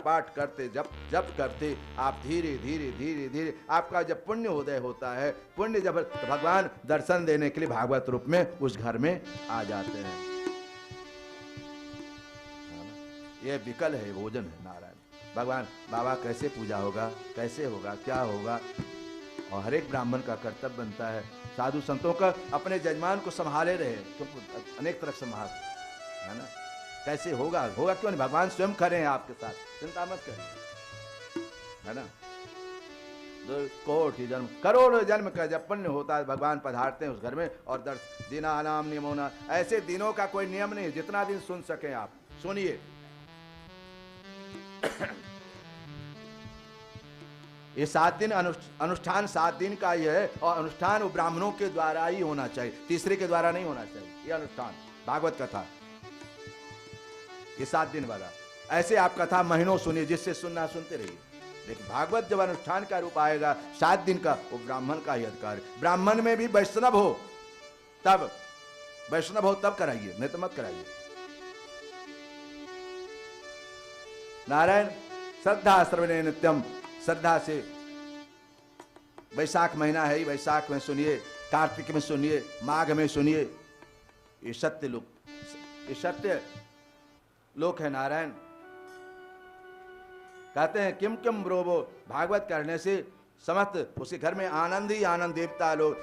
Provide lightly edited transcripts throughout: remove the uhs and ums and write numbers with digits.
पाठ करते, जप जप करते आप धीरे धीरे धीरे धीरे आपका जब पुण्य उदय होता है, पुण्य जब, तो भगवान दर्शन देने के लिए भागवत रूप में उस घर में आ जाते हैं। ये विकल है, भोजन है नारायण। भगवान बाबा कैसे पूजा होगा, कैसे होगा, क्या होगा, और हर एक ब्राह्मण का कर्तव्य बनता है, साधु संतों का अपने जजमान को संभाले रहे, क्योंकि अनेक तरह संभाल है ना। कैसे होगा, होगा क्यों नहीं, भगवान स्वयं खड़े हैं आपके साथ, चिंता मत करें, है ना। कोटि जन्म, करोड़ों जन्म का जब पुण्य होता है, भगवान पधारते हैं उस घर में। और दीना नाम नियमोना, ऐसे दिनों का कोई नियम नहीं, जितना दिन सुन सके आप सुनिए। ये 7 दिन अनुष्ठान 7 दिन का ही है, और अनुष्ठान वो ब्राह्मणों के द्वारा ही होना चाहिए, तीसरे के द्वारा नहीं होना चाहिए। ये अनुष्ठान भागवत कथा ये 7 दिन वाला। ऐसे आप कथा महीनों सुनिए, जिससे सुनना सुनते रहिए, लेकिन भागवत जब अनुष्ठान का रूप आएगा 7 दिन का, वो ब्राह्मण का ही अधिकार है। ब्राह्मण में भी वैष्णव हो तब, वैष्णव हो तब कराइए, नहीं तो मत कराइए। नारायण श्रद्धा श्रवणे नित्यम, श्रद्धा से वैशाख महीना है, वैशाख में सुनिए, कार्तिक में सुनिए, माघ में सुनिए। ये सत्य लोक, ये सत्य लोक है नारायण। कहते हैं किम किम ब्रोवो, भागवत करने से समस्त उसके घर में आनंद ही आनंद। देवता लोग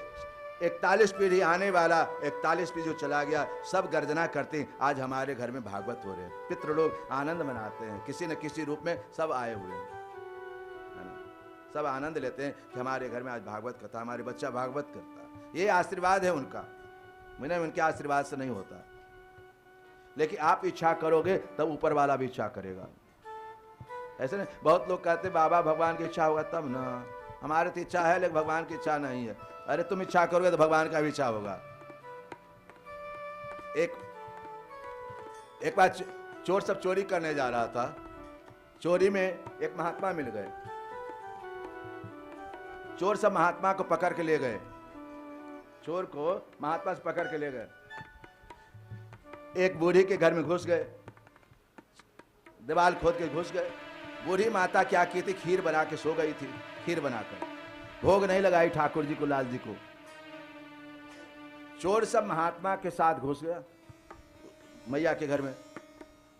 41 पीढ़ी आने वाला, 41 पीढ़ी जो चला गया, सब गर्जना करते हैं आज हमारे घर में भागवत हो रहे हैं। पितृ लोग आनंद मनाते हैं, किसी न किसी रूप में सब आए हुए हैं, है ना। सब आनंद लेते हैं कि हमारे घर में आज भागवत कथा, हमारे बच्चा भागवत करता है। ये आशीर्वाद है उनका, मैंने उनके आशीर्वाद से नहीं होता। लेकिन आप इच्छा करोगे तब ऊपर वाला भी इच्छा करेगा। ऐसे नहीं, बहुत लोग कहते बाबा भगवान की इच्छा होगा तब ना, हमारे तो इच्छा है लेकिन भगवान की इच्छा नहीं है। अरे तुम इच्छा करोगे तो भगवान का भी इच्छा होगा। एक बार चोर सब चोरी करने जा रहा था, चोरी में एक महात्मा मिल गए। चोर सब महात्मा को पकड़ के ले गए, चोर को महात्मा से पकड़ के ले गए। एक बूढ़ी के घर में घुस गए, दीवार खोद के घुस गए। बूढ़ी माता क्या की थी, खीर बना के सो गई थी, खीर बनाकर भोग नहीं लगाई ठाकुर जी को, लाल जी को। चोर सब महात्मा के साथ घुस गया मैया के घर में।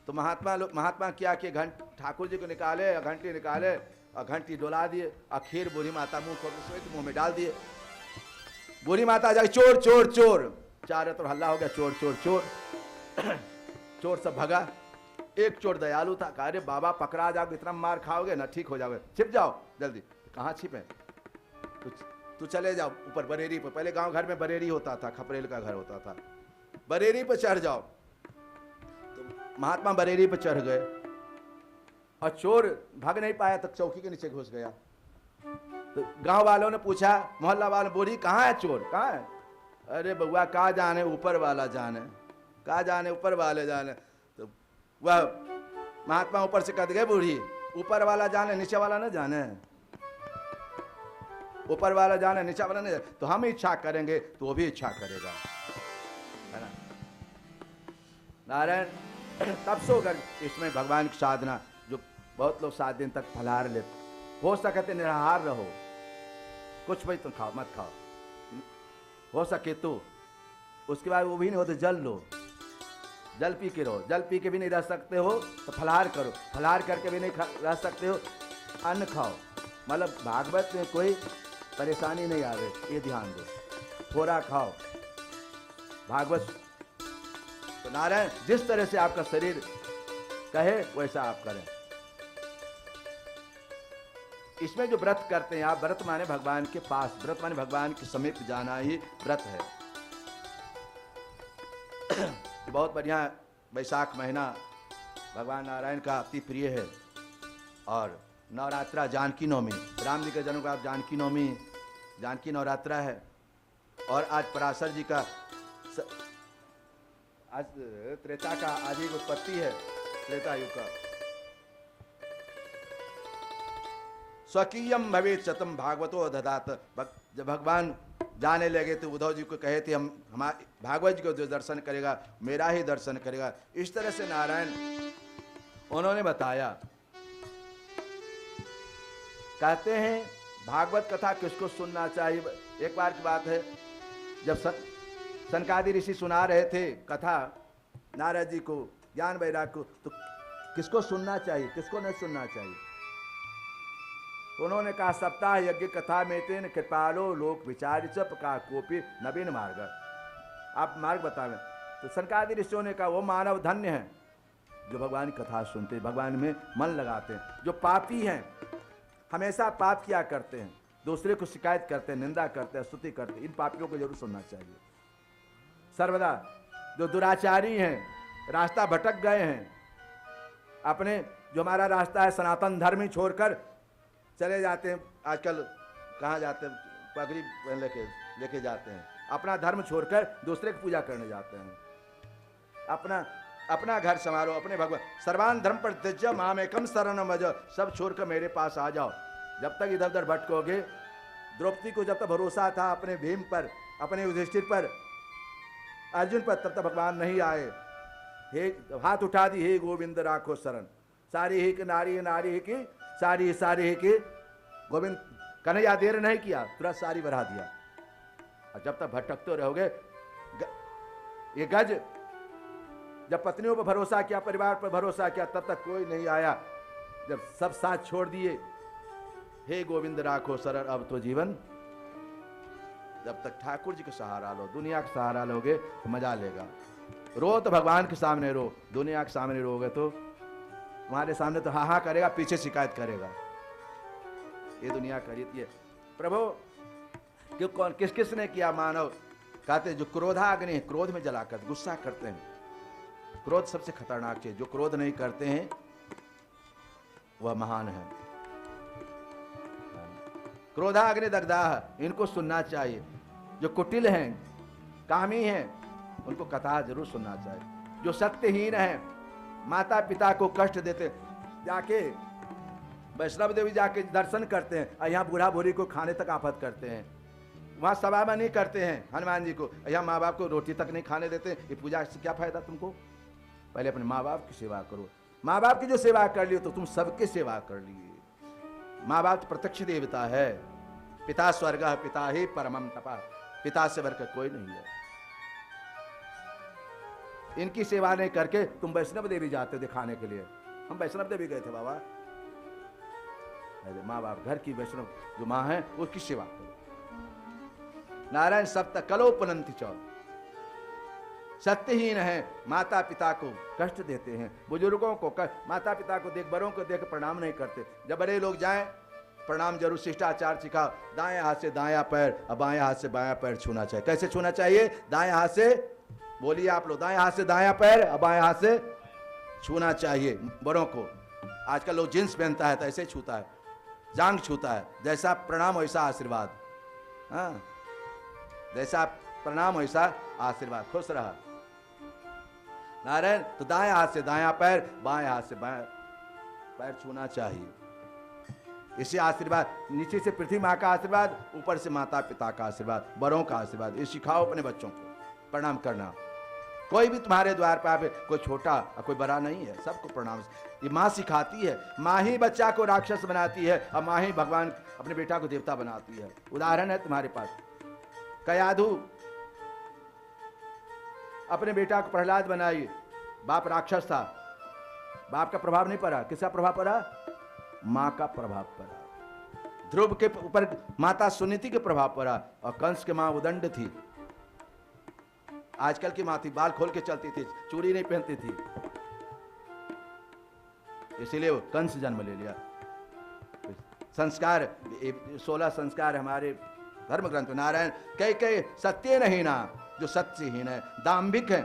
तो महात्मा क्या कि ठाकुर जी को निकाले, घंटी निकाले और घंटी डोला दिए, और खीर बूढ़ी माता मुंह खोल के मुंह में डाल दिए। बूढ़ी माता जाके चोर चोर चोर, चारों तरफ हल्ला हो गया, चोर चोर चोर। चोर सब भगा। एक चोर दयालु था, कहा अरे बाबा पकड़ा जाओगे, इतना मार खाओगे ना, ठीक हो जाओगे, छिप जाओ जल्दी। कहाँ छिपे, तू चले जाओ ऊपर बरेरी पर। पहले गांव घर में बरेरी होता था, खपरेल का घर होता था, बरेरी पर चढ़ जाओ। तो महात्मा बरेरी पर चढ़ गए और चोर भाग नहीं पाया, तक चौकी के नीचे घुस गया। तो गांव वालों ने पूछा, मोहल्ला वालों, बूढ़ी कहाँ है चोर, कहाँ है? अरे बउआ कहाँ जाने, ऊपर वाला जाने, कहाँ जाने, ऊपर वाले जाने। तो वह महात्मा ऊपर से कह गए, बूढ़ी ऊपर वाला जाने, नीचे वाला न जाने, ऊपर वाला जाने, नीचे वाला नहीं। तो हम इच्छा करेंगे तो वो भी इच्छा करेगा, है ना नारायण। तब सोकर इसमें भगवान की साधना, जो बहुत लोग 7 दिन तक फलाहार लेते, हो सके निराहार रहो, कुछ भी तुम खाओ मत खाओ, हो सके तो। उसके बाद वो भी नहीं हो तो जल लो, जल पी के रहो। जल पी के भी नहीं रह सकते हो तो फलाहार करो, फलाहार करके भी नहीं रह सकते हो, अन्न खाओ। मतलब भागवत में कोई परेशानी नहीं आवे, ये ध्यान दो, थोड़ा खाओ भागवत। तो नारायण जिस तरह से आपका शरीर कहे वैसा आप करें। इसमें जो व्रत करते हैं आप, व्रत माने भगवान के पास, व्रत माने भगवान के समीप जाना ही व्रत है। बहुत बढ़िया वैशाख महीना भगवान नारायण का अति प्रिय है। और नवरात्रा, जानकी नवमी, राम जी के जन्म का जानकी नवमी, जानकी नवरात्रा है। और आज पराशर जी का आज त्रेता का आज ही उत्पत्ति है, त्रेता युग का। स्वकीयम भवेत शतम भागवतो दधात। जब भगवान जाने लगे तो उद्धव जी को कहे थे, हम भागवत जी को जो दर्शन करेगा मेरा ही दर्शन करेगा। इस तरह से नारायण उन्होंने बताया कहते हैं भागवत कथा किसको सुनना चाहिए। एक बार की बात है, जब सनकादि ऋषि सुना रहे थे कथा नारद जी को, ज्ञान वैराग को, तो किसको सुनना चाहिए, किसको नहीं सुनना चाहिए। तो उन्होंने कहा सप्ताह यज्ञ कथा में तेन कृपालो लोक विचार का कोपी नवीन मार्ग। आप मार्ग बतावें। तो सनकादि ऋषियों ने कहा वो मानव धन्य है जो भगवान की कथा सुनते, भगवान में मन लगाते हैं। जो पापी हैं, हमेशा पाप किया करते हैं, दूसरे को शिकायत करते हैं, निंदा करते हैं, स्तुति करते हैं, इन पापियों को जरूर सुनना चाहिए। सर्वदा जो दुराचारी हैं, रास्ता भटक गए हैं, अपने जो हमारा रास्ता है सनातन धर्म ही छोड़कर चले जाते हैं। आजकल कहाँ जाते हैं, पगड़ी लेके जाते हैं, अपना धर्म छोड़कर दूसरे की पूजा करने जाते हैं। अपना घर संभालो, अपने भगवान सर्वान धर्म पर त्यज्य मामेकम शरणम व्रज, सब छोड़कर मेरे पास आ जाओ। जब तक इधर उधर भटकोगे, द्रौपदी को जब तक भरोसा था अपने भीम पर, अपने युधिष्ठिर पर, अर्जुन पर, तब तक भगवान नहीं आए। हे हाथ उठा दी, हे गोविंद राखो शरण, सारी ही की नारी, नारी ही की सारी ही की गोविंद। कन्हैया देर नहीं किया, तुरंत सारी बढ़ा दिया। और जब तक भटकते रहोगे, ये गज जब पत्नियों पर भरोसा किया, परिवार पर भरोसा किया, तब तक कोई नहीं आया। जब सब साथ छोड़ दिए, हे गोविंद राखो शरण, अब तो जीवन। जब तक ठाकुर जी का सहारा लो, दुनिया का सहारा लोगे तो मजा लेगा। रो तो भगवान के सामने रो, दुनिया के सामने रोगे तो तुम्हारे सामने तो हाँ करेगा, पीछे शिकायत करेगा। ये दुनिया का रीति है। प्रभु क्यों, कौन किस किस ने किया मानव। कहते जो क्रोधाग्नि है, क्रोध में जलाकर गुस्सा करते हैं। क्रोध सबसे खतरनाक चीज, जो क्रोध नहीं करते हैं वह महान है। क्रोधाग्नि दग्धाह, इनको सुनना चाहिए। जो कुटिल हैं, कामी हैं, उनको कथा जरूर सुनना चाहिए। जो सत्यहीन है, माता पिता को कष्ट देते, जाके वैष्णव देवी जाके दर्शन करते हैं और यहाँ बूढ़ा बूढ़ी को खाने तक आफत करते हैं। वहाँ सभा में नहीं करते हैं हनुमान जी को, यहाँ माँ बाप को रोटी तक नहीं खाने देते। ये पूजा से क्या फायदा तुमको। पहले अपने माँ बाप की सेवा करो। माँ बाप की जो सेवा कर ली तो तुम सबकी सेवा कर लिए। माँ बाप प्रत्यक्ष देवता है। पिता स्वर्ग पिता ही परमम तपा, पिता से बढ़कर कोई नहीं है। इनकी सेवा नहीं करके तुम वैष्णव देवी जाते दिखाने के लिए। हम वैष्णव देवी गए थे बाबा। माँ बाप घर की वैष्णव जो माँ है उसकी सेवा करो। नारायण सप्त कलोपनंति चौ, सत्यहीन है, माता पिता को कष्ट देते हैं, बुजुर्गों को माता पिता को देख, बड़ों को देख प्रणाम नहीं करते। जब बड़े लोग जाएं प्रणाम जरूर, शिष्टाचार सिखाओ। दाएं हाथ से दायां पैर और बाएं हाथ से बायां पैर छूना चाहिए। कैसे छूना चाहिए? दाएं हाथ से, बोलिए आप लोग, दाएं हाथ से दायां पैर और बाएं हाथ से छूना चाहिए बड़ों को। आजकल लोग जींस पहनता है तो ऐसे छूता है, जांग छूता है। जैसा प्रणाम वैसा आशीर्वाद। हाँ, जैसा प्रणाम वैसा आशीर्वाद। खुश रहा नारायण। तो दाएं हाथ से दायां पैर, बाएं हाथ से बाएं पैर छूना चाहिए। इसे आशीर्वाद, नीचे से पृथ्वी माँ का आशीर्वाद, ऊपर से माता पिता का आशीर्वाद, बड़ों का आशीर्वाद। ये सिखाओ अपने बच्चों को प्रणाम करना। कोई भी तुम्हारे द्वार पर आवे, कोई छोटा और कोई बड़ा नहीं है, सबको प्रणाम। ये माँ सिखाती है। माँ ही बच्चा को राक्षस बनाती है और माँ ही भगवान अपने बेटा को देवता बनाती है। उदाहरण है तुम्हारे पास। कयाधु अपने बेटा को प्रहलाद बनाई, बाप राक्षस था, बाप का प्रभाव नहीं पड़ा। किसका प्रभाव पड़ा? माँ का प्रभाव पड़ा। ध्रुव के ऊपर माता सुनीति के प्रभाव पड़ा और कंस के माँ उदंड थी। आजकल की माँ थी, बाल खोल के चलती थी, चूड़ी नहीं पहनती थी, इसीलिए वो कंस जन्म ले लिया। संस्कार 16 संस्कार हमारे धर्म ग्रंथ। नारायण कई सत्य नहीं ना, जो सत्यहीन है, दाम्भिक है,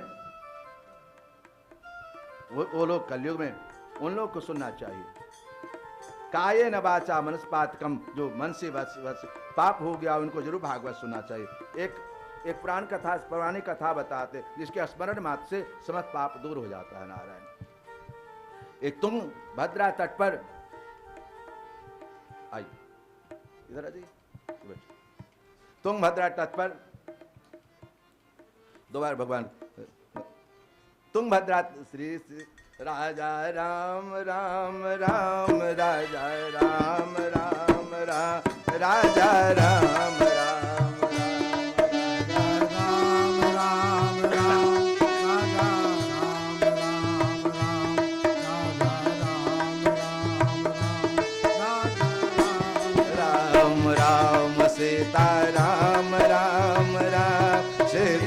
वो लोग कलयुग में, उन लोग को सुनना चाहिए। काये न वाचा मनस्पातकम, जो मन से पाप हो गया उनको जरूर भागवत सुनना चाहिए। एक पौराणिक कथा बताते जिसके स्मरण मात्र से समस्त पाप दूर हो जाता है। नारायण एक तुंग भद्रा तट पर आई, इधर आ जाइए। तुंग भद्रा तट पर दो बार भगवान तुंग भद्रा श्री राजा राम राम राम राजा राम राम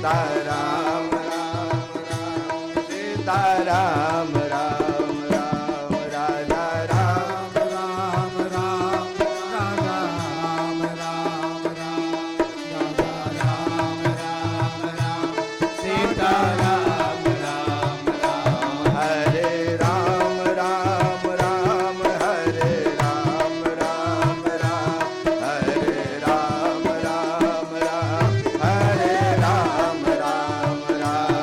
सीताराम राम राम सीताराम राम राम राजा राम राम राम राजा राम राम राम राजा राम राम राम सीताराम राम राम हरे राम राम राम हरे राम राम राम हरे राम राम राम हरे राम राम राम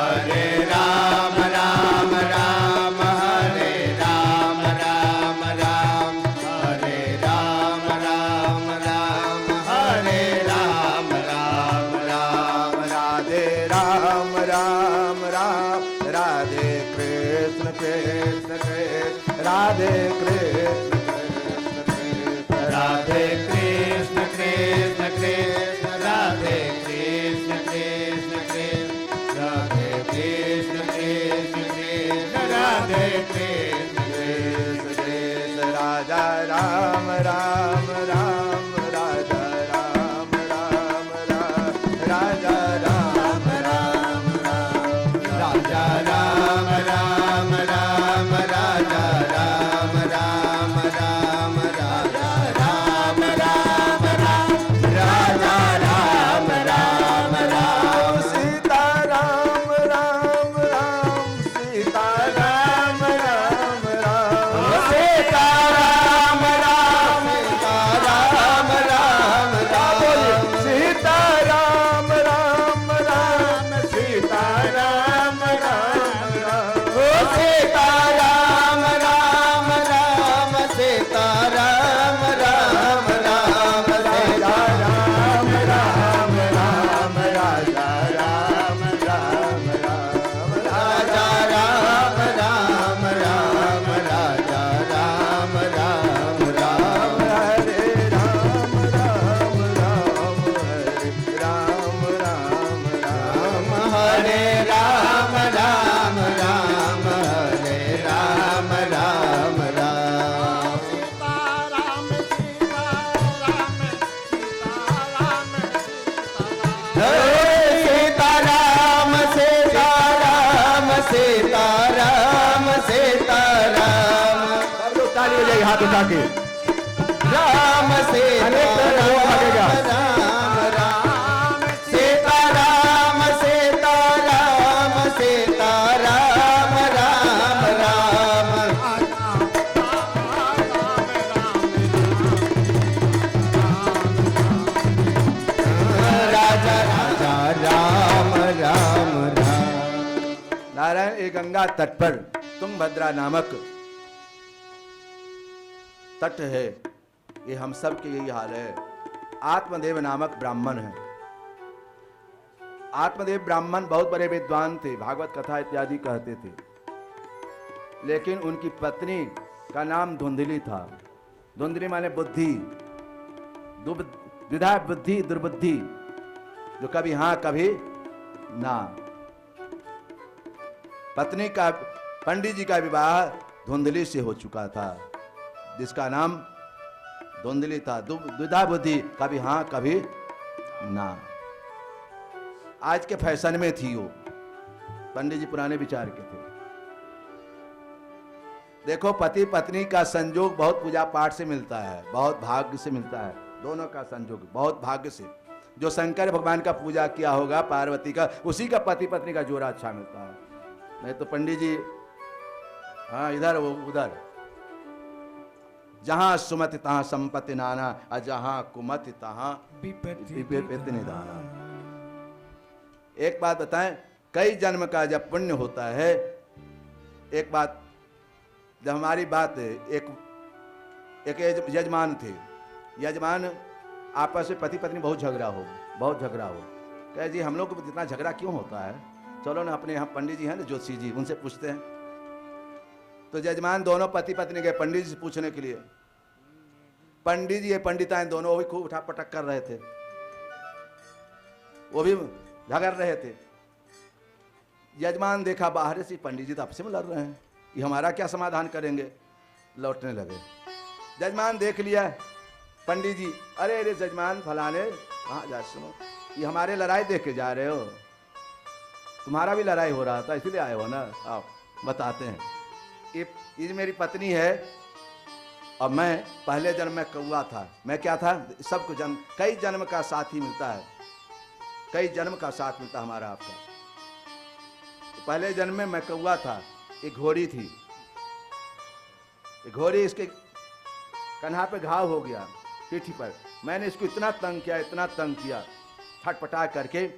हरे राम राम राम हरे राम राम राम हरे राम राम राम हरे राम राम राम राधे राम राम राम राधे कृष्ण कृष्ण कृष्ण राधे कृष्ण कृष्ण कृष्ण राधे कृष्ण कृष्ण कृष्ण राधे कृष्ण कृष्ण कृष्ण राधे कृष्ण कृष्ण कृष्ण राधे कृष्ण कृष्ण कृष्ण राजा राम राम राम राजा राम राम राम राजा राम राम राम राजा राम राम राम राजा राम राम राम राजा राम राम राम राजा राम राम राम सीताराम राम राम सीताराम राम राम सीताराम राम सीताराम राम राम सीताराम राम राम सीताराम राम राम सीताराम राम राम सीताराम राम राम राजा राम राम राम राजा राम राम राम राजा राम राम राम राजा राम राम राम हरे राम राम राम हरे राम राम राम हरे राम राम राम सीताराम सीताराम सीताराम सीताराम सीताराम सब लोग ताली हो जाएगी हाथ उठा के राम अनेक तरह से वो भागेगा। राम राम सीताराम सीताराम सीताराम राम राम राजा राजा राम राम राम नारायण एक गंगा तट पर तुंगभद्रा नामक तट है। ये हम सब के यही हाल है। आत्मदेव नामक ब्राह्मण है। आत्मदेव ब्राह्मण बहुत बड़े विद्वान थे, भागवत कथा इत्यादि कहते थे। लेकिन उनकी पत्नी का नाम धुंधली था। धुंधली माने बुद्धि, द्विधा बुद्धि, दुर्बुद्धि, जो कभी हाँ कभी ना। पत्नी का, पंडित जी का विवाह धुंधली से हो चुका था, जिसका नाम धुंधली था। द्विधा बुद्धि, कभी हाँ कभी ना। आज के फैशन में थी वो। पंडित जी पुराने विचार के थे। देखो, पति पत्नी का संजोग बहुत पूजा पाठ से मिलता है, बहुत भाग्य से मिलता है। दोनों का संजोग बहुत भाग्य से। जो शंकर भगवान का पूजा किया होगा, पार्वती का, उसी का पति पत्नी का जोड़ा अच्छा मिलता है। नहीं तो पंडित जी हाँ इधर वो उधर, जहां सुमति तहां संपत्ति नाना, और जहां कुमति तहां विपत्ति निधाना। एक बात बताएं, कई जन्म का जब पुण्य होता है, एक बात, जब हमारी बात, एक यजमान थे। यजमान आपस में पति पत्नी बहुत झगड़ा हो, कहे जी हम लोग को इतना झगड़ा क्यों होता है, चलो ना अपने यहाँ पंडित जी हैं ना ज्योतिषी जी, उनसे पूछते हैं। तो यजमान दोनों पति पत्नी गए पंडित जी से पूछने के लिए। पंडित जी, ये पंडिताएं दोनों, वो भी खूब उठा पटक कर रहे थे, वो भी झगड़ रहे थे। यजमान देखा बाहर से, पंडित जी तो आपसे में लड़ रहे हैं, ये हमारा क्या समाधान करेंगे, लौटने लगे। यजमान देख लिया पंडित जी, अरे अरे यजमान फलाने, हाँ जा सुनो, ये हमारे लड़ाई देख के जा रहे हो? तुम्हारा भी लड़ाई हो रहा था इसलिए आए हो ना? आओ बताते हैं। ये मेरी पत्नी है और मैं पहले जन्म में कौआ था। मैं क्या था? सबको जन्म, कई जन्म का साथी मिलता है, कई जन्म का साथ मिलता हमारा आपका। पहले जन्म में मैं कौआ था, एक घोड़ी थी। एक घोड़ी, इसके कन्हा पे घाव हो गया, पीठी पर। मैंने इसको इतना तंग किया, इतना तंग किया, छटपटा करके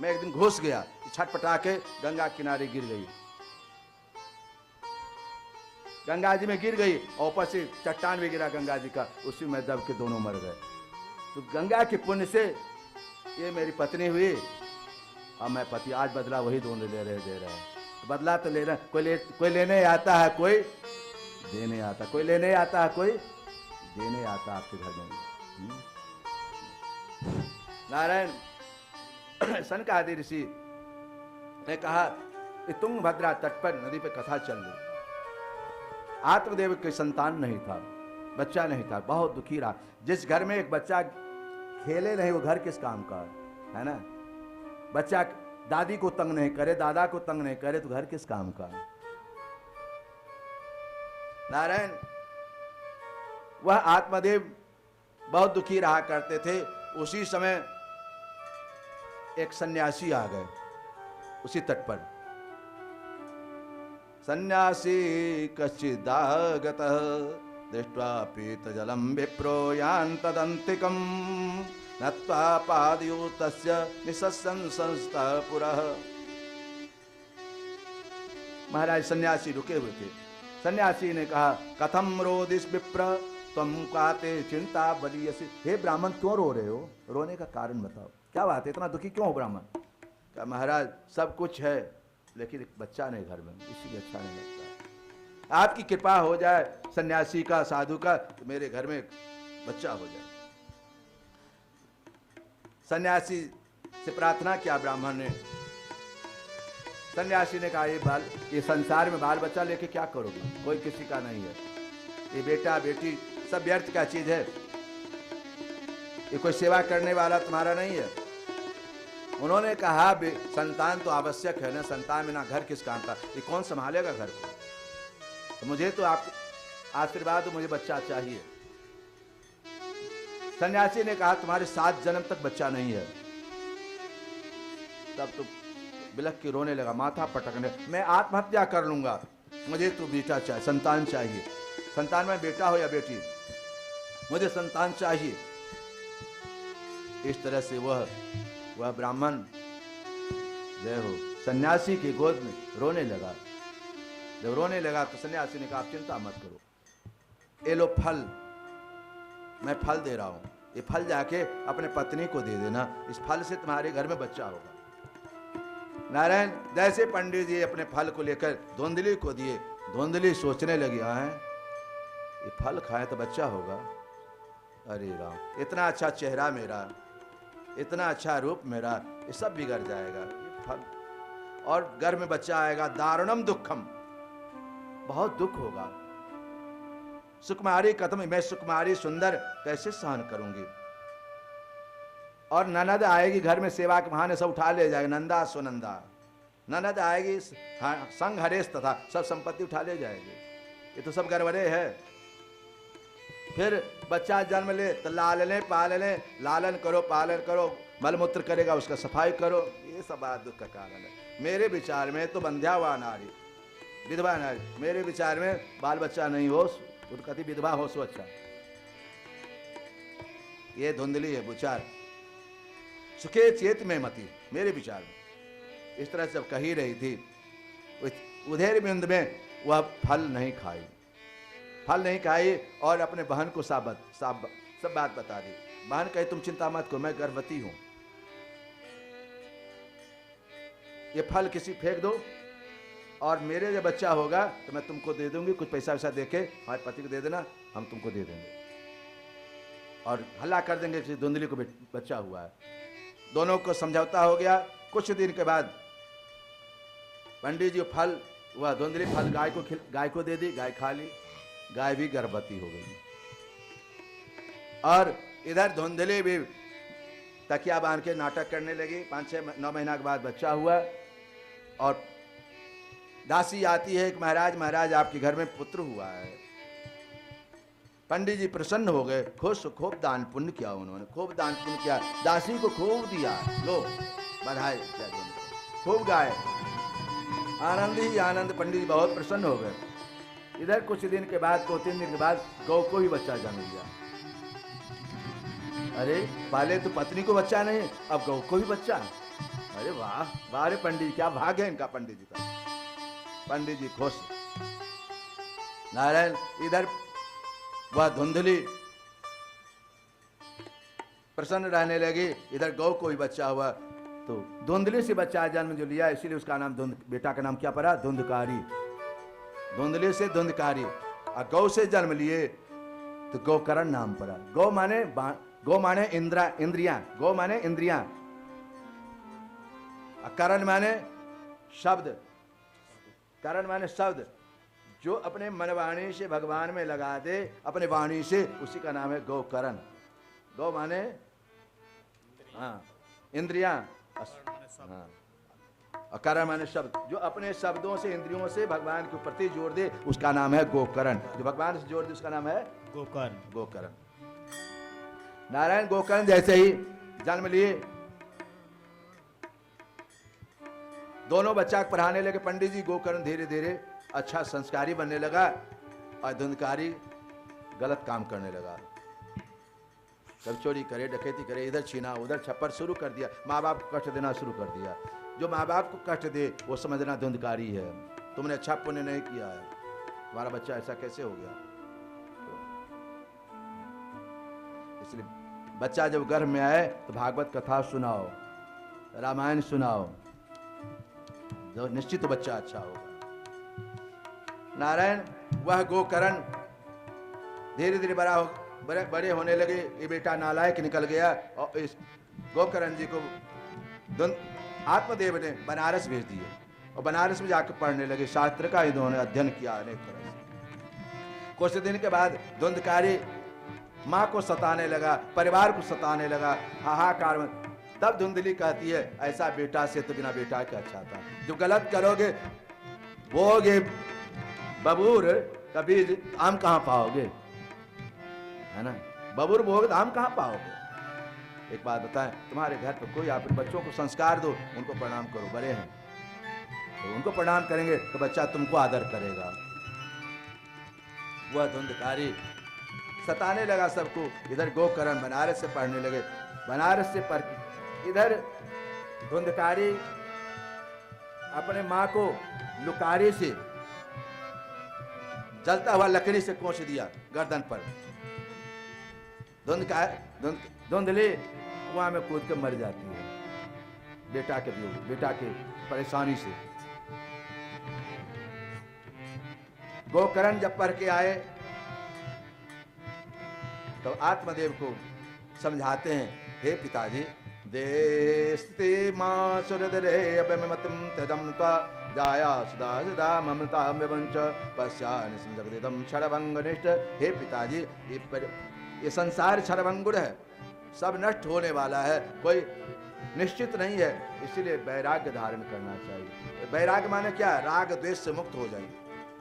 मैं एक दिन घुस गया, छटपटा के गंगा किनारे गिर गई। गंगा जी में गिर गई और ऊपर से चट्टान भी गिरा गंगा जी का, उसी में दब के दोनों मर गए। तो गंगा के पुण्य से ये मेरी पत्नी हुई और मैं पति। आज बदला वही दोनों दे रहे हैं। बदला तो ले रहे, कोई लेने आता है, कोई देने आता, कोई लेने आता है, कोई देने आता आपके घर में। नारायण सनकादि ऋषि ने कहा कि तुंगभद्रा तट पर नदी पे कथा चल रही। आत्मदेव के संतान नहीं था, बच्चा नहीं था, बहुत दुखी रहा। जिस घर में एक बच्चा खेले नहीं वो घर किस काम का है ना? बच्चा दादी को तंग नहीं करे, दादा को तंग नहीं करे तो घर किस काम का? नारायण वह आत्मदेव बहुत दुखी रहा करते थे। उसी समय एक सन्यासी आ गए उसी तट पर। सन्यासी कश्चिदागतः दृष्ट्वा पीतजलं विप्रो यान्तदन्तिकं नत्वा पादयोस्तस्य निसस्सन् संस्थः पुरः। महाराज सन्यासी रुके हुए थे। सन्यासी ने कहा, कथम रोदिस विप्र त्वं काते चिंता बलियसि। हे ब्राह्मण क्यों रो रहे हो? रोने का कारण बताओ, क्या बात है, इतना दुखी क्यों हो ब्राह्मण? क्या महाराज सब कुछ है लेकिन एक बच्चा नहीं घर में, इसलिए अच्छा नहीं लगता। आपकी कृपा हो जाए सन्यासी का, साधु का, तो मेरे घर में एक बच्चा हो जाए। सन्यासी से प्रार्थना किया ब्राह्मण ने। सन्यासी ने कहा, ये संसार में बाल बच्चा लेके क्या करोगे? कोई किसी का नहीं है, ये बेटा बेटी सब व्यर्थ का चीज है, ये कोई सेवा करने वाला तुम्हारा नहीं है। उन्होंने कहा, संतान तो आवश्यक है ना, संतान बिना घर किस काम का? ये कौन संभालेगा घर को? तो मुझे तो आप आशीर्वाद दो, मुझे बच्चा चाहिए। सन्यासी ने कहा, तुम्हारे 7 जन्म तक बच्चा नहीं है। तब तो बिलख के रोने लगा, माथा पटकने, मैं आत्महत्या कर लूंगा, मुझे तो बेटा चाहिए, संतान चाहिए। संतान में बेटा हो या बेटी, मुझे संतान चाहिए। इस तरह से वह ब्राह्मण जय हो सन्यासी की गोद में रोने लगा। जब रोने लगा तो सन्यासी ने कहा, आप चिंता मत करो, ये लो फल, मैं फल दे रहा हूं, ये फल जाके अपने पत्नी को दे देना, इस फल से तुम्हारे घर में बच्चा होगा। नारायण जैसे पंडित जी अपने फल को लेकर धुंधली को दिए, धुंधली सोचने लगी, हाँ ये फल खाए तो बच्चा होगा। अरे राम, इतना अच्छा चेहरा मेरा, इतना अच्छा रूप मेरा, ये सब बिगड़ जाएगा, ये फल और घर में बच्चा आएगा, दारुणम दुखम, बहुत दुख होगा। सुकुमारी कथम, मैं सुकुमारी सुंदर कैसे सहन करूंगी? और ननद आएगी घर में, सेवा के बहाने सब उठा ले जाएगी, नंदा सुनंदा ननद आएगी, संग हरेश तथा सब संपत्ति उठा ले जाएगी। ये तो सब गड़बड़े है। फिर बच्चा जन्म ले तो लालने पालने, लालन करो पालन करो, मलमूत्र करेगा उसका सफाई करो, ये सब बात दुख का कारण है। मेरे विचार में तो बंध्या हुआ नारी, विधवा नारी, मेरे विचार में बाल बच्चा नहीं हो, कति विधवा हो सो अच्छा। ये धुंधली है विचार, सुखे चेत में मती, मेरे विचार में इस तरह से जब कही रही थी, उधेर बिंद में वह फल नहीं खाई, फल नहीं खाई और अपने बहन को सब बात बता दी। बहन कही, तुम चिंता मत करो, मैं गर्भवती हूं, ये फल किसी फेंक दो और मेरे जब बच्चा होगा तो मैं तुमको दे दूंगी, कुछ पैसा वैसा देके हमारे पति को दे देना, हम तुमको दे देंगे और हल्ला कर देंगे कि धुंधली को बच्चा हुआ है। दोनों को समझौता हो गया। कुछ दिन के बाद पंडित जी फल, वह धुंधली फल गाय को दे दी, गाय खा ली, गाय भी गर्भवती हो गई और इधर धुंधली भी तकिया बांध के नाटक करने लगी। 5-6-9 महीना के बाद बच्चा हुआ और दासी आती है कि महाराज महाराज आपके घर में पुत्र हुआ है। पंडित जी प्रसन्न हो गए, खुश, खूब दान पुण्य किया उन्होंने, खूब दान पुण्य किया, दासी को खूब दिया, लो बधाई, खूब गाए, आनंद ही आनंद। पंडित जी बहुत प्रसन्न हो गए। इधर कुछ दिन के बाद, 2-3 दिन के बाद गौ को भी बच्चा जन्म लिया। अरे पहले तो पत्नी को बच्चा नहीं, अब गौ को भी बच्चा। अरे वाह वाह, अरे पंडित जी क्या भाग्य है इनका, पंडित जी का। पंडित जी खुश। नारायण इधर वह धुंधली प्रसन्न रहने लगी, इधर गौ को भी बच्चा हुआ। तो धुंधली से बच्चा जन्म जो लिया, इसीलिए उसका नाम बेटा का नाम क्या पड़ा? धुंधकारी। धुंधली से धुंधकारी। और गौ से जन्म लिए तो गौकरण नाम पड़ा। गौ माने इंद्रियां, गौ माने इंद्रियां, करण माने शब्द, करण माने शब्द। जो अपने मनवाणी से भगवान में लगा दे अपने वाणी से, उसी का नाम है गौकरण। गौ माने हाँ इंद्रियां, हाँ, और करण माने शब्द। जो अपने शब्दों से, इंद्रियों से भगवान के प्रति जोड़ दे उसका नाम है गोकरण। जो भगवान से जोड़ दे उसका नाम है गोकर्ण। गोकरण। नारायण गोकर्ण जैसे ही जन्म लिए, दोनों बच्चा पढ़ाने लगे पंडित जी। गोकर्ण धीरे धीरे अच्छा संस्कारी बनने लगा और धुंधकारी गलत काम करने लगा। कभी चोरी करे, डकैती करे, इधर छीना उधर छप्पर शुरू कर दिया। माँ बाप को कष्ट देना शुरू कर दिया। जो माँ बाप को कष्ट दे वो समझना धुंधकारी है। तुमने अच्छा पुण्य नहीं किया है, हमारा बच्चा ऐसा कैसे हो गया। इसलिए बच्चा जब गर्भ में आए तो भागवत कथा सुनाओ, रामायण सुनाओ, जो निश्चित बच्चा अच्छा होगा। नारायण वह गोकर्ण धीरे धीरे बड़े होने लगे। ये बेटा नालायक निकल गया और इस गोकर्ण जी को आत्मदेव ने बनारस भेज दिए और बनारस में जाकर पढ़ने लगे। शास्त्र का इन्होंने अध्ययन किया अनेक तरह से। कुछ दिन के बाद धुंधकारी माँ को सताने लगा, परिवार को सताने लगा, हाहाकार में। तब धुंधली कहती है ऐसा बेटा से तो बिना बेटा के अच्छा था। जो गलत करोगे बोगे बबूर, कभी आम कहाँ पाओगे, है ना। बबूर बोगे तो आम कहाँ पाओगे। एक बात बताएं, तुम्हारे घर पर कोई अपने बच्चों को संस्कार दो, उनको प्रणाम करो, बड़े हैं तो उनको प्रणाम करेंगे तो बच्चा तुमको आदर करेगा। वह धुंधकारी सताने लगा सबको। इधर गोकर्ण बनारस से पढ़ने लगे, बनारस से पढ़, इधर धुंधकारी अपने माँ को लुकारी से जलता हुआ लकड़ी से कोस दिया गर्दन पर। धुंधली कुआं में कूद कर मर जाती है बेटा के वियोग, बेटा के परेशानी से। गोकर्ण जब पढ़ के आए तो आत्मदेव को समझाते हैं, हे पिताजी देस्ते मां सुरदरे अभिमतम तदम त्वा जाया सदा सदा ममता विवंच पश्यानि संजगदिदम क्षरभंगनिष्ठ। हे पिताजी ये संसार क्षरभंगुर है, सब नष्ट होने वाला है, कोई निश्चित नहीं है। इसीलिए वैराग्य धारण करना चाहिए। वैराग्य माने क्या? राग द्वेष से मुक्त हो जाए,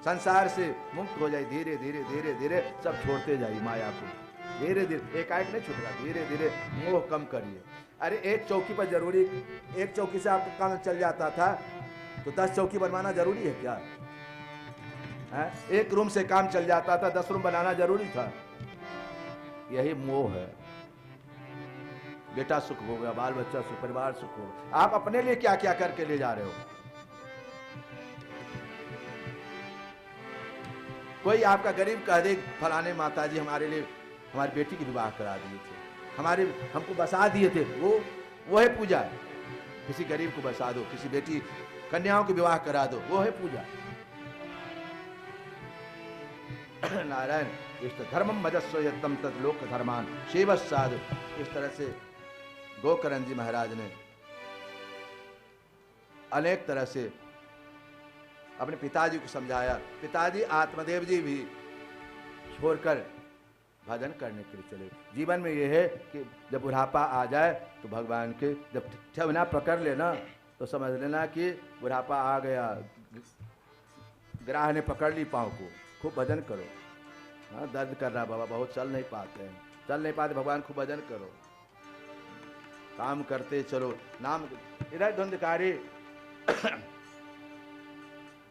संसार से मुक्त हो जाए। धीरे धीरे धीरे धीरे सब छोड़ते जाइए माया को। धीरे धीरे एकाएक नहीं छूटेगा, धीरे धीरे मोह कम करिए। अरे एक चौकी पर जरूरी, एक चौकी से आपका काम चल जाता था तो 10 चौकी बनवाना जरूरी है क्या है? एक रूम से काम चल जाता था, 10 रूम बनाना जरूरी था। यही मोह है। बेटा सुख हो गया, बाल बच्चा सुख, परिवार सुख हो गया, आप अपने लिए क्या क्या करके ले जा रहे हो। कोई आपका गरीब कह दे फलाने माताजी हमारे लिए हमारी बेटी की विवाह करा दिए थे, हमारे हमको बसा दिए थे, वो है पूजा। किसी गरीब को बसा दो, किसी बेटी कन्याओं की विवाह करा दो, वो है पूजा। नारायण इष्ट धर्मम भजस्व यत्तम तद लोक धर्मान शिव साधु। इस तरह से गोकर्ण जी महाराज ने अनेक तरह से अपने पिताजी को समझाया। पिताजी आत्मदेव जी भी छोड़कर भजन करने के लिए चले। जीवन में ये है कि जब बुढ़ापा आ जाए तो भगवान के जब ठेवना पकड़ लेना तो समझ लेना कि बुढ़ापा आ गया, ग्राह ने पकड़ ली पाँव को। खूब भजन करो। हाँ, दर्द कर रहा बाबा, बहुत चल नहीं पाते हैं, चल नहीं पाते, भगवान खूब भजन करो, काम करते चलो। नाम इधर धुंधकारी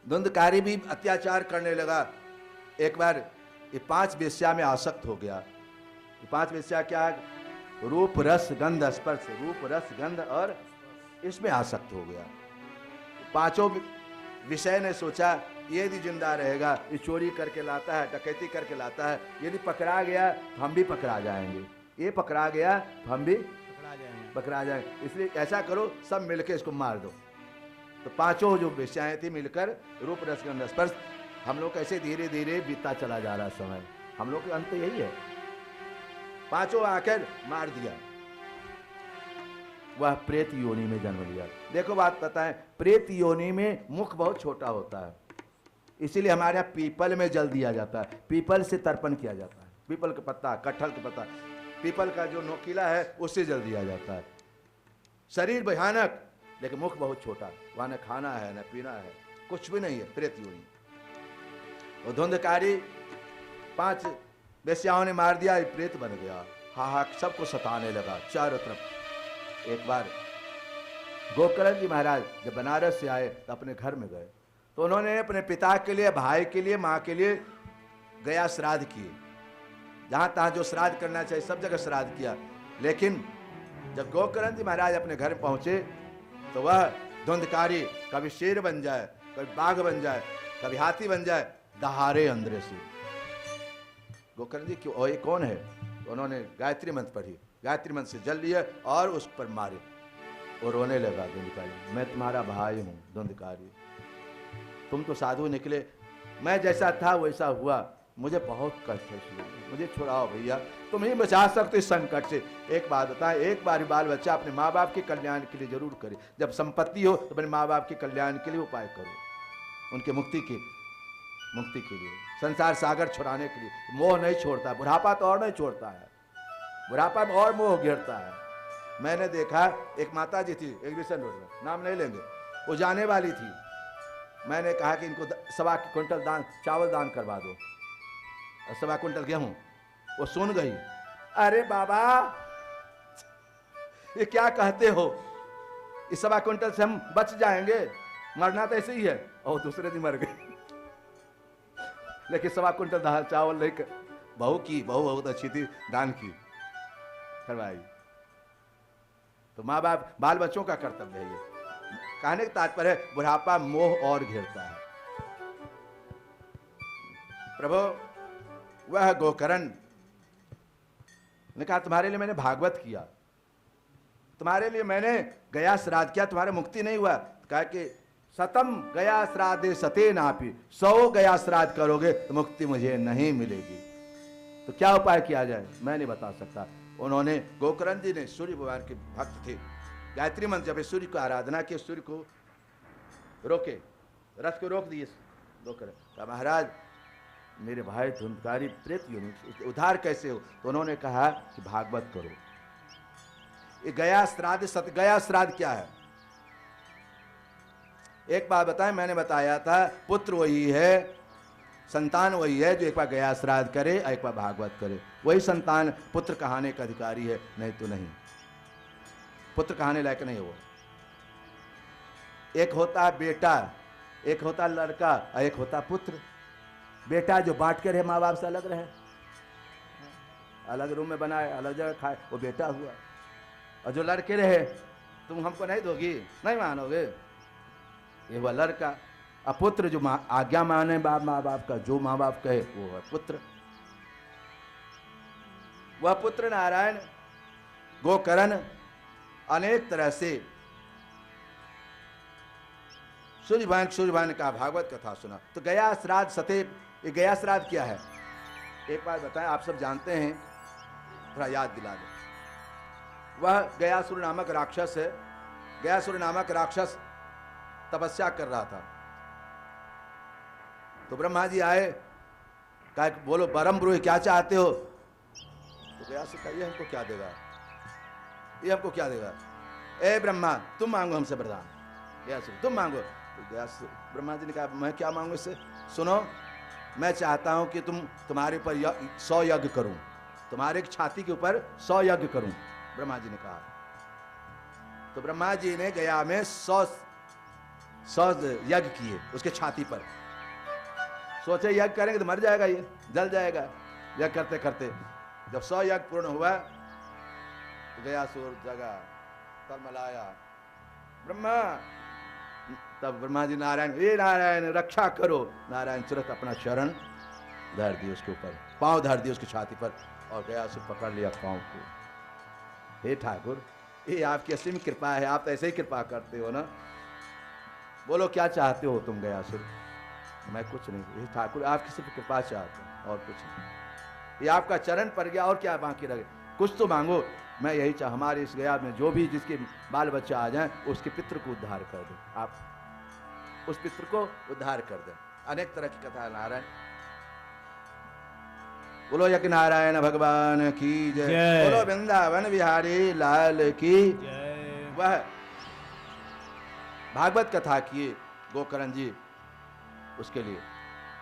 धुंधकारी भी अत्याचार करने लगा। एक बार ये 5 वेश्या में आसक्त हो गया। ये 5 वेश्या क्या है? रूप रस गंध स्पर्श, रूप रस गंध और इसमें आसक्त हो गया। 5 विषय ने सोचा ये यदि जिंदा रहेगा, ये चोरी करके लाता है, डकैती करके लाता है, यदि पकड़ा गया तो हम भी पकड़ा जाएंगे, ये पकड़ा गया तो हम भी पकड़ा जाएंगे, इसलिए ऐसा करो सब मिलके इसको मार दो। तो 5 जो वेश्याएं थी मिलकर रूप रस गंध स्पर्श, हम लोग कैसे धीरे धीरे बीतता चला जा रहा समय, हम लोग के अंत यही है। 5 आकर मार दिया। वह प्रेत योनि में जन्म लिया। देखो बात पता है, प्रेत योनि में मुख बहुत छोटा होता है, इसीलिए हमारे यहाँ पीपल में जल दिया जाता है, पीपल से तर्पण किया जाता है। पीपल का पत्ता, कटहल का पत्ता, पीपल का जो नोकीला है उससे जल दिया जाता है। शरीर भयानक लेकिन मुख बहुत छोटा, वहाँ न खाना है न पीना है, कुछ भी नहीं है, प्रेत योनि। वो धुंधकारी 5 वेश्याओं ने मार दिया, ये प्रेत बन गया। हा सबको सताने लगा चारों तरफ। एक बार गोकर्ण जी महाराज जब बनारस से आए तो अपने घर में गए, तो उन्होंने अपने पिता के लिए, भाई के लिए, माँ के लिए गया श्राद्ध किए। जहाँ तहाँ जो श्राद्ध करना चाहिए सब जगह श्राद्ध किया। लेकिन जब गोकर्ण जी महाराज अपने घर पहुँचे तो वह धुंधकारी कभी शेर बन जाए, कभी बाघ बन जाए, कभी हाथी बन जाए, दहाड़े अंदर से। गोकर्ण जी क्यों, ये कौन है? तो उन्होंने गायत्री मंत्र पढ़ी, गायत्री मंत्र से जल लिया और उस पर मारे। और रोने लगा धुंधकारी, मैं तुम्हारा भाई हूँ धुंधकारी, तुम तो साधु निकले, मैं जैसा था वैसा हुआ, मुझे बहुत कष्ट है, मुझे छुड़ाओ भैया, तुम ही बचा सकते इस संकट से। एक बात बताएं, एक बार बाल बच्चा अपने माँ बाप के कल्याण के लिए जरूर करे। जब संपत्ति हो तो अपने माँ बाप के कल्याण के लिए उपाय करो, उनके मुक्ति के लिए, संसार सागर छुड़ाने के लिए। मोह नहीं छोड़ता, बुढ़ापा तो और नहीं छोड़ता है, बुढ़ापा में और मोह गिरता है। मैंने देखा एक माता जी थी एग्जीबिशन रोड में, नाम नहीं लेंगे, वो जाने वाली थी। मैंने कहा कि इनको 1.25 क्विंटल दान चावल दान करवा दो और 1.25 क्विंटल गेहूं। वो सुन गई, अरे बाबा ये क्या कहते हो, इस 1.25 क्विंटल से हम बच जाएंगे, मरना तो ऐसे ही है। और दूसरे दिन मर गई। लेकिन 1.25 क्विंटल दाल चावल लेकर बहू बहुत अच्छी थी, दान की, करवाई। तो माँ बाप बाल बच्चों का कर्तव्य है ये। कहने का तात्पर्य है बुढ़ापा मोह और घेरता है। प्रभु वह गोकर्ण ने कहा तुम्हारे लिए मैंने भागवत किया, तुम्हारे लिए मैंने गया श्राद्ध किया, तुम्हारे मुक्ति नहीं हुआ। कहा कि सतम गया श्राद्धे सते नापी, 100 गया श्राद्ध करोगे तो मुक्ति मुझे नहीं मिलेगी। तो क्या उपाय किया जाए, मैं नहीं बता सकता। उन्होंने गोकर्ण जी ने सूर्य भगवान के भक्त थे, गायत्री मंत्र जब सूर्य को आराधना की, सूर्य को रोके, रथ को रोक दिए गोकर्ण। कहा महाराज मेरे भाई धुंधकारी प्रेत योनि, उद्धार कैसे हो? तो उन्होंने कहा कि भागवत करो। ये गया श्राद्ध, सत गया श्राद्ध क्या है? एक बात बताएं, मैंने बताया था पुत्र वही है, संतान वही है जो एक बार गया श्राद्ध करे और एक बार भागवत करे। वही संतान पुत्र कहाने का अधिकारी है, नहीं तो नहीं, पुत्र कहाने लायक नहीं है वो। एक होता है बेटा, एक होता है लड़का और एक होता पुत्र। बेटा जो बांट के रहे, माँ बाप से अलग रहे, अलग रूम में बनाए, अलग जगह खाए, वो बेटा हुआ। और जो लड़के रहे, तुम हमको नहीं दोगी, नहीं मानोगे, ये हुआ लड़का। और पुत्र जो आज्ञा माने माँ बाप का, जो माँ बाप कहे वो है पुत्र। वह पुत्र नारायण गोकर्ण अनेक तरह से सूर्यभान का भागवत कथा सुना। तो गया श्राद्ध सते, ये गया श्राद्ध क्या है एक बात बताएं, आप सब जानते हैं, थोड़ा याद दिला दो। वह गयासुर नामक राक्षस है। गयासुर नामक राक्षस तपस्या कर रहा था। तो ब्रह्मा जी आए, कहा बोलो परम ब्रूहि क्या चाहते हो? गयासुर का ये हमको क्या देगा, ये हमको क्या देगा? ए ब्रह्मा तुम मांगो हमसे वरदान। गयासुर तुम मांगो। तो गयासुर ब्रह्मा जी ने कहा मैं क्या मांगू इससे? सुनो, मैं चाहता हूं कि तुम्हारे ऊपर 100 यज्ञ करूं, तुम्हारे छाती के ऊपर 100 यज्ञ करूं। ब्रह्मा जी ने कहा। तो ब्रह्मा जी ने गया में 100 यज्ञ किए उसके छाती पर। सोचे यज्ञ करेंगे तो मर जाएगा, ये जल जाएगा। यज्ञ करते करते जब 100 यज्ञ पूर्ण हुआ तो गयासुर जगा, तलमलाया, ब्रह्मा। तब ब्रह्मा जी नारायण, हे नारायण रक्षा करो। नारायण तुरंत अपना शरण धर दिए उसके ऊपर, पांव धर दिए उसकी छाती पर, और गयासुर पकड़ लिया पांव को। हे ठाकुर, ये आपकी असीम कृपा है, आप ऐसे ही कृपा करते हो ना। बोलो क्या चाहते हो तुम गयासुर? मैं कुछ नहीं, हे ठाकुर आपकी सिर्फ कृपा चाहता हूं और कुछ नहीं। ये आपका चरण पड़ गया और क्या बाकी रहे? कुछ तो मांगो। मैं यही चाह, हमारे इस गया में जो भी जिसके बाल बच्चे आ जाएं उसके पितृ को उद्धार कर दो, आप उस पितृ को उद्धार कर दें। अनेक तरह की कथा नारायण। बोलो यज्ञ नारायण भगवान की जय। बोलो वृंदावन बिहारी लाल की जय। वह भागवत कथा किए गोकर्ण जी उसके लिए।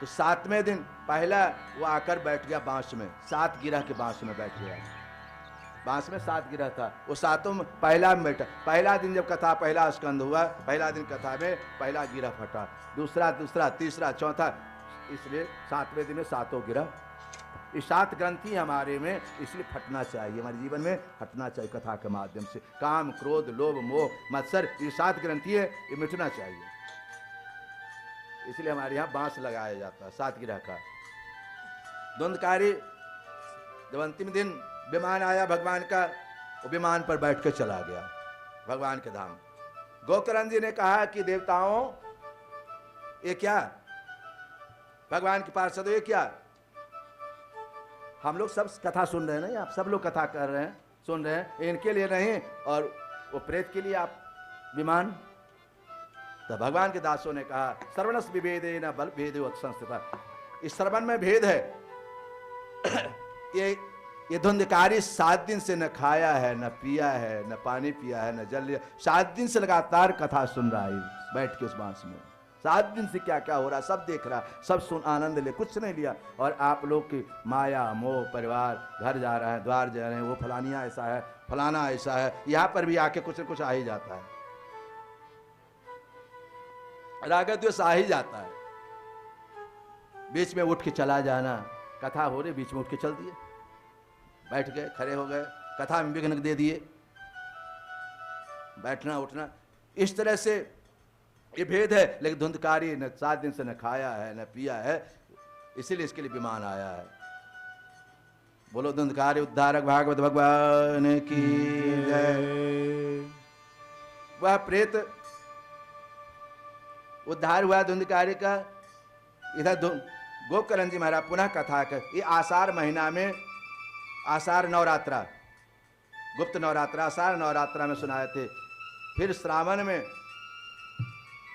तो 7वें दिन पहला वो आकर बैठ गया बांस में, 7 गिरह के बांस में बैठ गया। बांस में 7 गिरह था, वो 7 में पहला में बैठा। पहला दिन जब कथा पहला स्कंद हुआ, पहला दिन कथा में पहला गिरह फटा, दूसरा तीसरा चौथा, इसलिए 7वें दिन में 7 गिरह। ये 7 ग्रंथि हमारे में इसलिए फटना चाहिए, हमारे जीवन में फटना चाहिए कथा के माध्यम से। काम क्रोध लोभ मोह मत्सर, ये 7 ग्रंथि है, ये मिटना चाहिए। इसलिए हमारे यहाँ बांस लगाया जाता है 7 गिरह का। द्वंद्वकारी जब अंतिम दिन विमान आया भगवान का, वो विमान पर बैठ कर चला गया भगवान के धाम। गोकर्ण जी ने कहा कि देवताओं ये क्या, भगवान के पार्षद ये क्या? हम लोग सब कथा सुन रहे हैं ना, आप सब लोग कथा कर रहे हैं, सुन रहे हैं, इनके लिए नहीं और वो प्रेत के लिए आप विमान? तो भगवान के दासों ने कहा श्रवणस विभेदे न बल भेदे संस्थिता। इस श्रवण में भेद है। ये धुंधकारी 7 दिन से न खाया है, न पिया है, न पानी पिया है, न जल लिया। 7 दिन से लगातार कथा सुन रहा है बैठ के उस बांस में। 7 दिन से क्या क्या हो रहा सब देख रहा, सब सुन आनंद ले, कुछ नहीं लिया। और आप लोग की माया मोह परिवार, घर जा रहा है, द्वार जा रहे हैं, वो फलानिया ऐसा है, फलाना ऐसा है, यहाँ पर भी आके कुछ न कुछ आ ही जाता है, रागत द्वेष आ ही जाता है। बीच में उठ के चला जाना, कथा हो रही बीच में उठ के चल दिए, बैठ गए, खड़े हो गए, कथा में विघ्न दे दिए, बैठना उठना। इस तरह से ये भेद है। लेकिन धुंधकारी न 7 दिन से न खाया है न पिया है, इसीलिए इसके लिए विमान आया है। बोलो धुंधकारी उद्धारक भागवत भगवान की जय। वह प्रेत उद्धार हुआ धुंधकारी का। इधर गोकर्ण जी महाराज पुनः कथा कर, ये आषाढ़ महीना में, आषाढ़ नवरात्रा, गुप्त नवरात्रा आषाढ़ नवरात्रा में सुनाए थे। फिर श्रावण में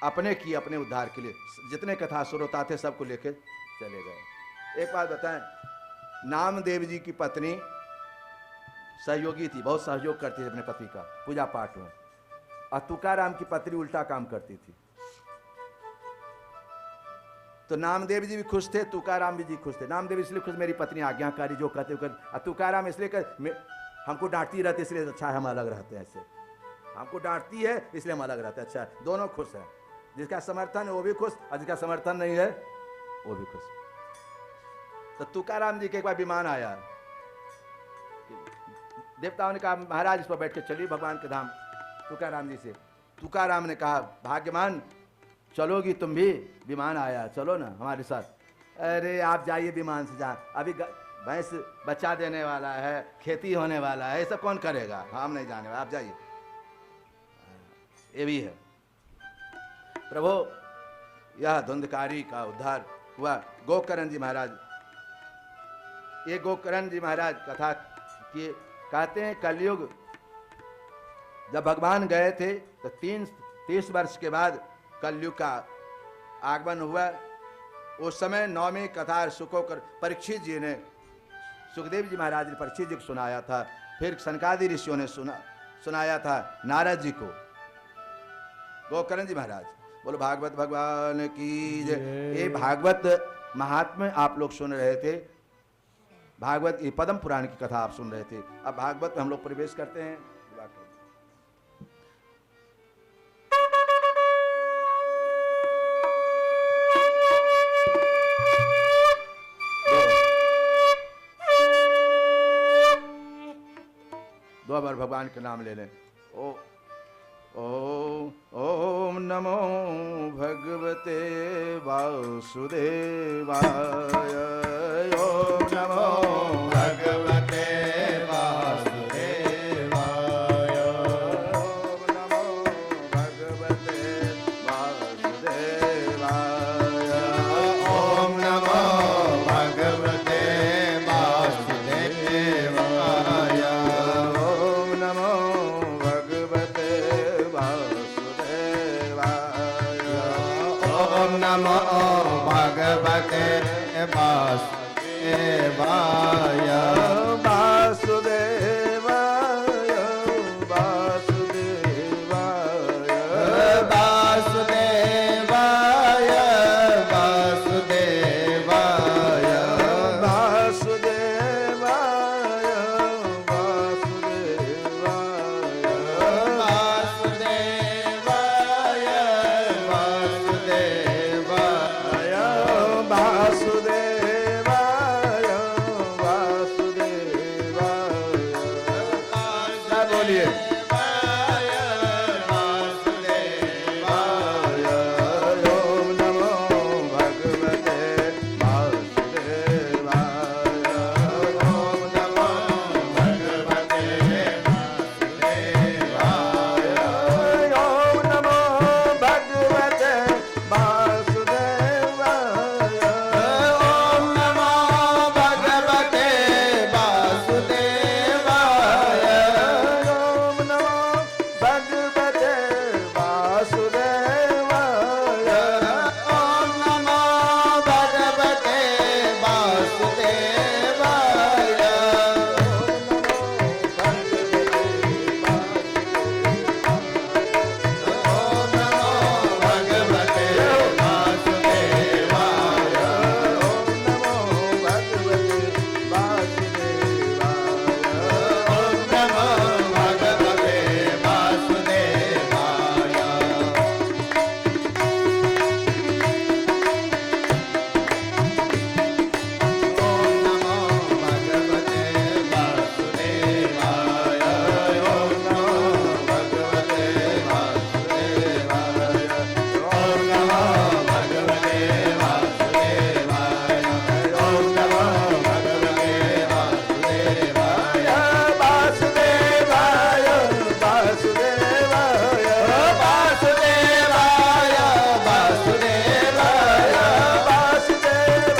अपने की अपने उद्धार के लिए जितने कथा श्रोता थे सबको लेके चले गए। एक बात बताएं, नामदेव जी की पत्नी सहयोगी थी, बहुत सहयोग करती थी अपने पति का पूजा पाठ में। और तुकाराम की पत्नी उल्टा काम करती थी। तो नामदेव जी भी खुश थे, तुकाराम भी जी खुश थे। नामदेव इसलिए खुश, मेरी पत्नी आज्ञाकारी जो कहते कर। और तुकाराम इसलिए कर, हमको डांटती रहती इसलिए अच्छा है हम अलग रहते हैं, ऐसे हमको डांटती है इसलिए हम अलग रहते हैं, अच्छा दोनों खुश हैं। जिसका समर्थन है वो भी खुश और जिसका समर्थन नहीं है वो भी खुश। तो तुकाराम जी के एक बार विमान आया, देवताओं ने कहा महाराज इस पर बैठ के चलिए भगवान के धाम तुकाराम जी से। तुकाराम ने कहा भाग्यमान चलोगी तुम भी, विमान आया चलो ना हमारे साथ। अरे आप जाइए विमान से, जहाँ अभी भैंस बच्चा देने वाला है, खेती होने वाला है, ये सब कौन करेगा, हम नहीं जाने वाले, आप जाइए। ये भी है प्रभु। यह धुंधकारी का उद्धार हुआ। गोकर्ण जी महाराज, ये गोकर्ण जी महाराज कथा किए, कहते हैं कलयुग जब भगवान गए थे तो 30 वर्ष के बाद कलयुग का आगमन हुआ। उस समय 9वीं कथा सुखोकर परीक्षित जी ने सुखदेव जी महाराज ने परीक्षित जी को सुनाया था, फिर सनकादि ऋषियों ने सुनाया था नारद जी को। गोकर्ण जी महाराज बोलो भागवत भगवान की जय। ये भागवत महात्म्य आप लोग सुन रहे थे, भागवत ये पद्म पुराण की कथा आप सुन रहे थे। अब भागवत में हम लोग प्रवेश करते हैं। दो बार भगवान के नाम ले लें। ओम नमो भगवते वासुदेवाय। ओम नमो भगवते वासुदेवाय। ओम नमो भगवते वासुदेवाय। ओम नमो भगवते वासुदेवाय। ओम नमो भगवते वासुदेवाय। ओम नमो भगवते वासुदेवाय। वासुदेवाय वासुदेवाय। वासुदेवाय वासुदेवाय। वासुदेवाय वासुदेवाय। वासुदेवाय वासुदेवाय। क्या बोलिए? ओम नमो भगवते वासुदेवाय। ओम नमो भगवते वासुदेवाय। ओम नमो भगवते वासुदेवाय। ओम नमो भगवते वासुदेवाय। ओम नमो भगवते वासुदेवाय। ओम नमो भगवते वासुदेवाय। ओम नमो भगवते वासुदेवाय। ओम नमो भगवते वासुदेवाय। ओम नमो भगवते वासुदेवाय। ओम नमो भगवते वासुदेवाय। ओम नमो भगवते वासुदेवाय। ओम नमो भगवते वासुदेवाय। ओम नमो भगवते वासुदेवाय। वासुदेवाय वासुदेवाय। वासुदेवाय वासुदेवाय। वासुदेवाय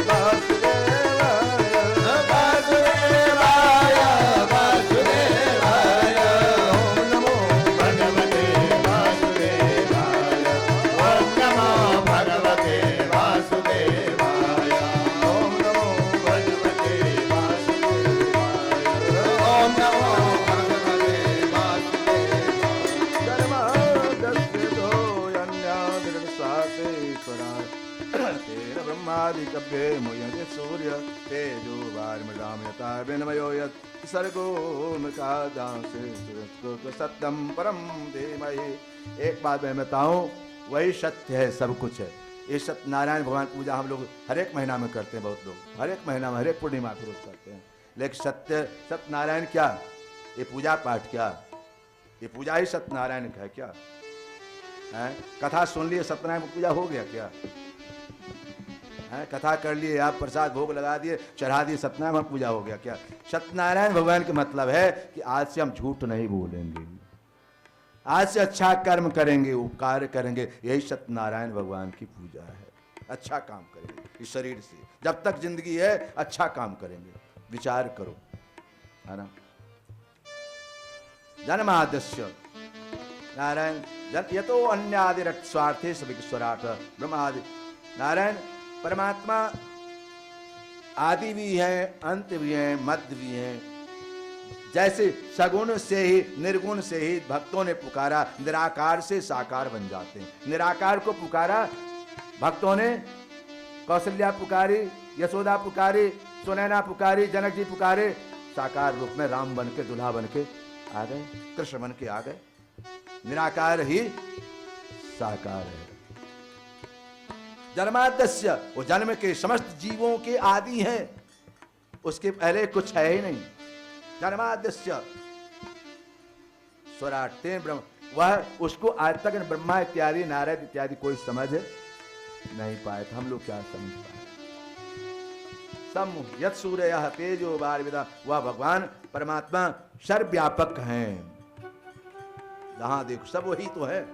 वासुदेवाय। वासुदेवाय वासुदेवाय। ओम नमो भगवते वासुदेवाय। ओम नमो भगवते वासुदेवाय। ओम नमो भगवते वासुदेवाय। ओम नमो भगवते वासुदेवाय। धर्मादस्यो अन्यादिर्सातेश्वराय। तेन ब्रह्मादिकव्ये मुह्यते सूर्य तेजो वारिमृदां यथा विनिमयो यत् सर्गो मृकादांसे सत्यम परम धीमहि। एक बात मैं बताऊं, वही सत्य है, सब कुछ है। ये सत्यनारायण भगवान की पूजा हम लोग हर एक महीना में करते हैं, बहुत लोग हर एक महीना में हर एक पूर्णिमा को रोज करते हैं। लेकिन सत्यनारायण क्या? ये पूजा पाठ क्या? ये पूजा ही सत्यनारायण का है क्या? है? कथा सुन लिए सत्यनारायण की पूजा हो गया क्या? है? कथा कर लिए आप, प्रसाद भोग लगा दिए, चढ़ा दिए, सत्यनारायण की पूजा हो गया क्या? सत्यनारायण भगवान का मतलब है कि आज से हम झूठ नहीं बोलेंगे, आज से अच्छा कर्म करेंगे, उपकार करेंगे। यही सत्यनारायण भगवान की पूजा है। अच्छा काम करेंगे इस शरीर से, जब तक जिंदगी है अच्छा काम करेंगे। विचार करो, है ना? जन्माद्यस्य नारायण यतो अन्यादिरत स्वार्थे सविश्वराट ब्रह्मादि। नारायण परमात्मा आदि भी हैं, अंत भी हैं, मध्य भी हैं। जैसे सगुण से ही, निर्गुण से ही भक्तों ने पुकारा, निराकार से साकार बन जाते हैं। निराकार को पुकारा भक्तों ने, कौशल्या पुकारी, यशोदा पुकारी, सुनैना पुकारी, जनक जी पुकारे, साकार रूप में राम बन के, दुल्हा बन के आ गए, कृष्ण बन के आ गए। निराकार ही साकार है। जन्माद्यस्य, वो जन्म के समस्त जीवों के आदि हैं, उसके पहले कुछ है ही नहीं। जन्माद्यस्य स्वराट्ते ब्रह्म, वह उसको आज तक ब्रह्मा इत्यादि, नारद इत्यादि कोई समझ नहीं पाए थे। हम लोग क्या समझ पाए? सम यत सूर्य तेजो बारविदा, वह भगवान परमात्मा सर्वव्यापक हैं। जहां देखो सब वही तो है,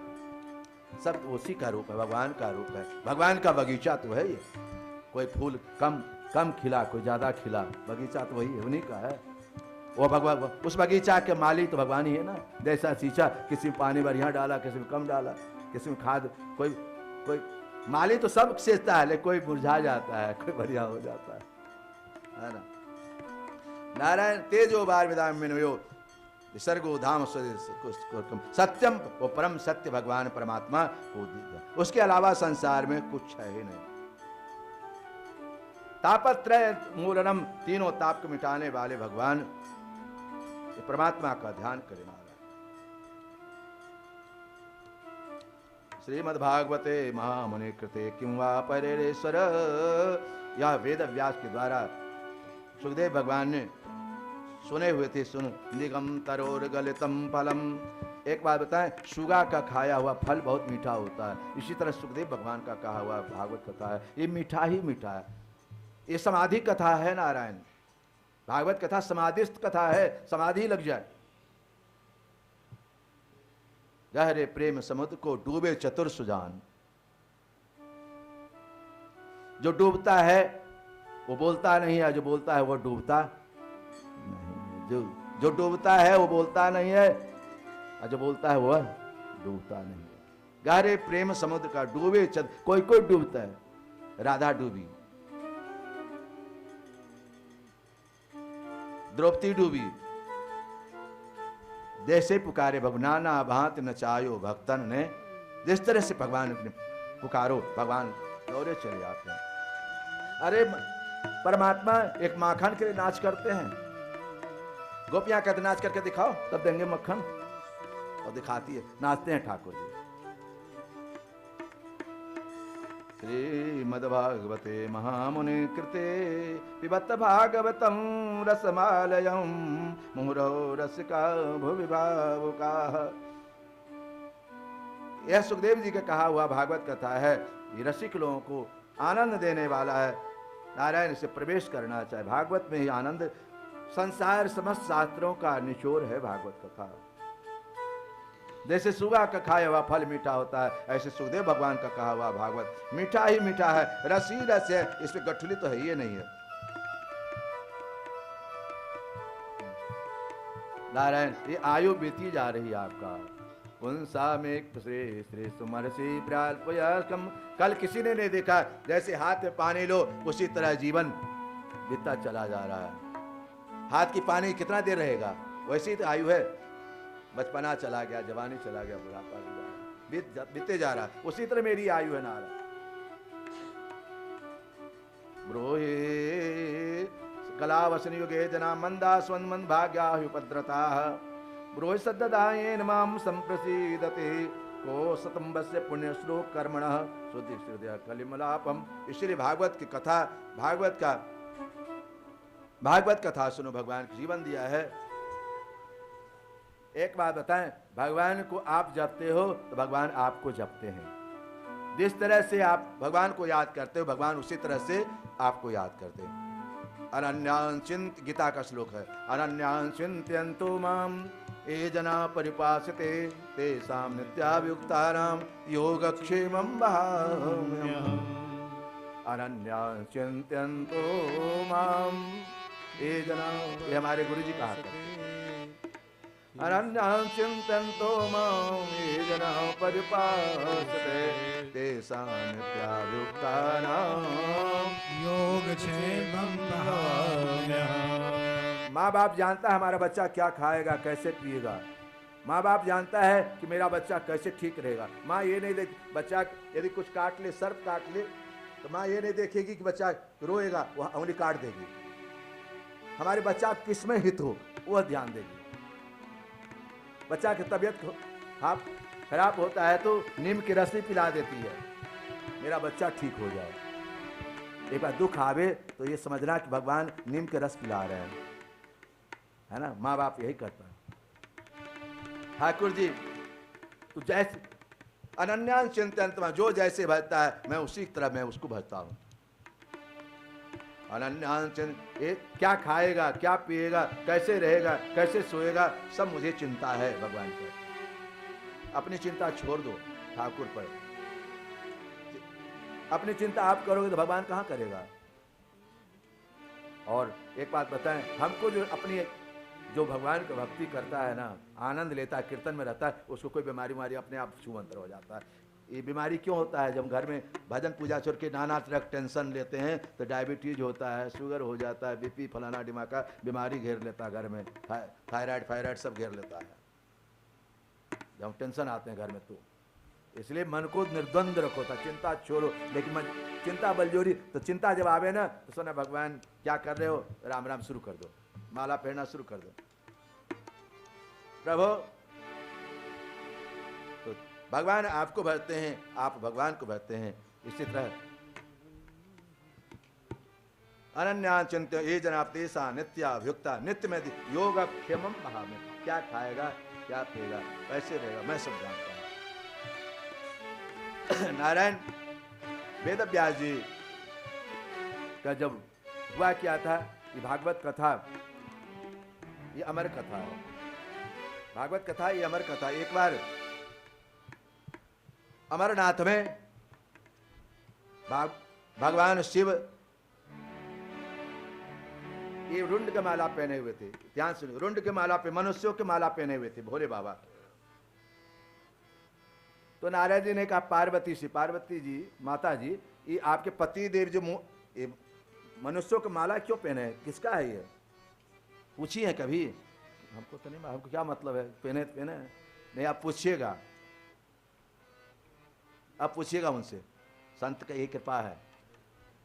सब उसी का रूप है, भगवान का रूप है। भगवान का बगीचा तो है ये। कोई फूल कम खिला, कोई ज्यादा खिला, बगीचा तो वही है, उन्हीं का है। वो भगवान, उस बगीचा के माली तो भगवान ही है ना। जैसा सींचा, किसी में पानी बढ़िया डाला, किसी में कम डाला, किसी में खाद, कोई माली तो सब सींचता है, लेकिन कोई मुरझा जाता है, कोई बढ़िया हो जाता है ना। नारायण तेजो बार विदाम मिनयो सर्गो धाम सत्यम, वो परम सत्य भगवान परमात्मा को दिया। उसके अलावा संसार में कुछ है ही नहीं। तापत्रय मूलनम, तीनों ताप को मिटाने वाले भगवान, ये परमात्मा का ध्यान करें। श्रीमद्भागवते महामुनि कृते किं वा परेश्वर, यह वेद व्यास के द्वारा सुखदेव भगवान ने सुने हुए थे। सुन निगम तरोर गलितम फलम, एक बात बताएं, शुगा का खाया हुआ फल बहुत मीठा होता है। इसी तरह सुखदेव भगवान का कहा हुआ भागवत कथा है, ये मीठा ही मीठा है। ये समाधि कथा है। नारायण भागवत कथा समाधिस्थ कथा है, समाधि लग जाए। गहरे प्रेम समुद्र को डूबे चतुर सुजान। जो डूबता है वो बोलता नहीं है, जो बोलता है वो डूबता नहीं। जो डूबता है वो बोलता नहीं है, और जो बोलता है वह डूबता नहीं है। गहरे प्रेम समुद्र का डूबे कोई डूबता है। राधा डूबी, द्रौपदी डूबी, जैसे पुकारे भगवाना भांत नचायो भक्तन ने, जिस तरह से भगवान ने पुकारो, भगवान दौड़े चले आते हैं। अरे परमात्मा एक माखन के लिए नाच करते हैं। गोपियां कहते नाच करके दिखाओ, तब देंगे मक्खन, और दिखाती है, नाचते हैं ठाकुर जी। श्रीमद्भागवते महामुनि कृते पिबत भागवतम रसमालयम मुहुरो रसिका भुवि भावुकाः। यह सुखदेव जी का कहा हुआ भागवत कथा है। ये रसिक लोगों को आनंद देने वाला है। नारायण से प्रवेश करना चाहे, भागवत में ही आनंद। संसार समस्त शास्त्रों का निचोड़ है भागवत कथा। जैसे सुगा का खाया हुआ फल मीठा होता है, ऐसे सुखदेव भगवान का कहा हुआ भागवत मीठा ही मीठा है, रस ही रस है, इसमें गठुली तो है ही नहीं है। नारायण ये आयु बीती जा रही है आपका। उनसा में श्री श्री सुमरसी प्राल्पयस्कम, कल किसी ने नहीं देखा, जैसे हाथ में पानी लो उसी तरह जीवन बीतता चला जा रहा है। हाथ की पानी कितना देर रहेगा, वैसी तो आयु है। बचपना चला गया, जवानी चला गया, बुढ़ापा बीतते जा रहा है, उसी तरह मेरी आयु है। नारा ब्रोहे कलावसन युगे जना मंदा स्वन्मन भाग्याहुपद्रता ब्रोहि सद्दायेन माम संप्रसीदते को सतंबस्य पुण्य श्लोक कर्मणः शुद्धि हृदय कलिमलापम। इसलिए भागवत की कथा, भागवत कथा सुनो। भगवान का जीवन दिया है। एक बात बताएं, भगवान को आप जपते हो तो भगवान आपको जपते हैं। जिस तरह से आप भगवान को याद करते हो, भगवान उसी तरह से आपको याद करते हैं। अनन्यां चिंत, गीता का श्लोक है, अनन्यां चिंत्यन्तो माम ये जना परिपासते तेषां नित्याभियुक्तानां योगक्षेमं वहाम्यहम्। अनन्यां चिंत्यन्तो माम ये जना, ये हमारे गुरु जी कहा करते। अनन्यां चिन्तन्तो मां ये जनाः परिपासते तेषां नित्याभियुक्तानां योगक्षेमं वहाम्यहम्। माँ बाप जानता है हमारा बच्चा क्या खाएगा, कैसे पिएगा। माँ बाप जानता है कि मेरा बच्चा कैसे ठीक रहेगा। माँ ये नहीं देख, बच्चा यदि कुछ काट ले, सर्प काट ले, तो माँ ये नहीं देखेगी कि बच्चा रोएगा, वह उंगली काट देगी। हमारे बच्चा किस में हित हो वह ध्यान देगी। बच्चा की तबीयत खराब होता है तो नीम की रस्सी पिला देती है, मेरा बच्चा ठीक हो जाए। एक बार दुख आवे तो ये समझना कि भगवान नीम के रस पिला रहे हैं, है ना। माँ बाप यही करता है। ठाकुर जी तो जैसे अनन्यां चिंतयन्त, जो जैसे भजता है मैं उसी तरह मैं उसको भजता हूँ। अनन्यां क्या खाएगा, क्या पिएगा, कैसे रहेगा, कैसे सोएगा, सब मुझे चिंता है भगवान पर। अपनी चिंता छोड़ दो ठाकुर पर। अपनी चिंता आप करोगे तो भगवान कहाँ करेगा। और एक बात बताएं, हमको जो भगवान की भक्ति करता है ना, आनंद लेता है, कीर्तन में रहता है, उसको कोई बीमारी अपने आप छूमंतर हो जाता है। ये बीमारी क्यों होता है? जब घर में भजन पूजा छोड़ के नाना तरह टेंशन लेते हैं तो डायबिटीज होता है, शुगर हो जाता है, बीपी फलाना डिमाका बीमारी घेर लेता है घर में, थायराइड सब घेर लेता है जब टेंशन आते हैं घर में। तो इसलिए मन को निर्द्वंद रखो था, चिंता छोड़ो। लेकिन चिंता बलजोरी, तो चिंता जब आवे ना तो सुना भगवान क्या कर रहे हो, राम राम शुरू कर दो, माला पहनना शुरू कर दो। प्रभु तो भगवान आपको भरते हैं, आप भगवान को भरते हैं। इसी तरह अनन्या चिंत्य ये जना तेसा नित्याभियुक्ता, नित्य में योग क्षेमम महामें, क्या खाएगा, क्या पिएगा, कैसे रहेगा, मैं सब जानता हूं। नारायण वेद व्यास जी का जब हुआ क्या था, ये भागवत कथा, ये अमर कथा है। भागवत कथा ये अमर कथा। एक बार अमरनाथ में भगवान शिव ये रुंड के माला पहने हुए थे। ध्यान सुनिए, रुंड के माला पे, मनुष्यों के माला पहने हुए थे भोले बाबा। तो नारायण जी ने कहा पार्वती से, पार्वती जी माता जी, ये आपके पति देव जो मनुष्यों के माला क्यों पहने हैं, किसका है ये? पूछी है कभी? हमको तो नहीं, हमको क्या मतलब है, पहने तो पहने नहीं, आप पूछिएगा, आप पूछिएगा उनसे, संत का ये कृपा है।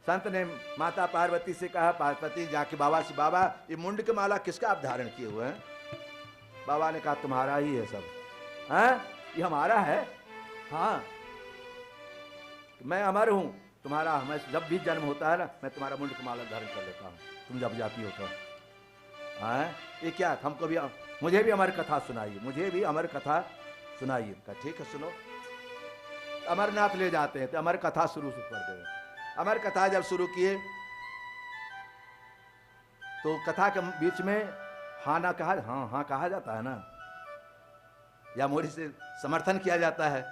संत ने माता पार्वती से कहा, पार्वती जाके बाबा से, बाबा ये मुंड के माला किसका आप धारण किए हुए हैं? बाबा ने कहा तुम्हारा ही है सब। हैं? ये हमारा है? हाँ, मैं अमर हूं, तुम्हारा, हमें जब भी जन्म होता है ना, मैं तुम्हारा मुंड का माला धारण कर लेता हूं, तुम जब जाती हो तो। हाँ, ये क्या, हमको भी, मुझे भी अमर कथा सुनाइए, मुझे भी अमर कथा सुनाइए। कहा ठीक है सुनो। अमरनाथ ले जाते हैं तो अमर कथा शुरू कर दे। अमर कथा जब शुरू किए तो कथा के बीच में हाँ ना कहा, हाँ हाँ कहा जाता है ना, या मोरी से समर्थन किया जाता है।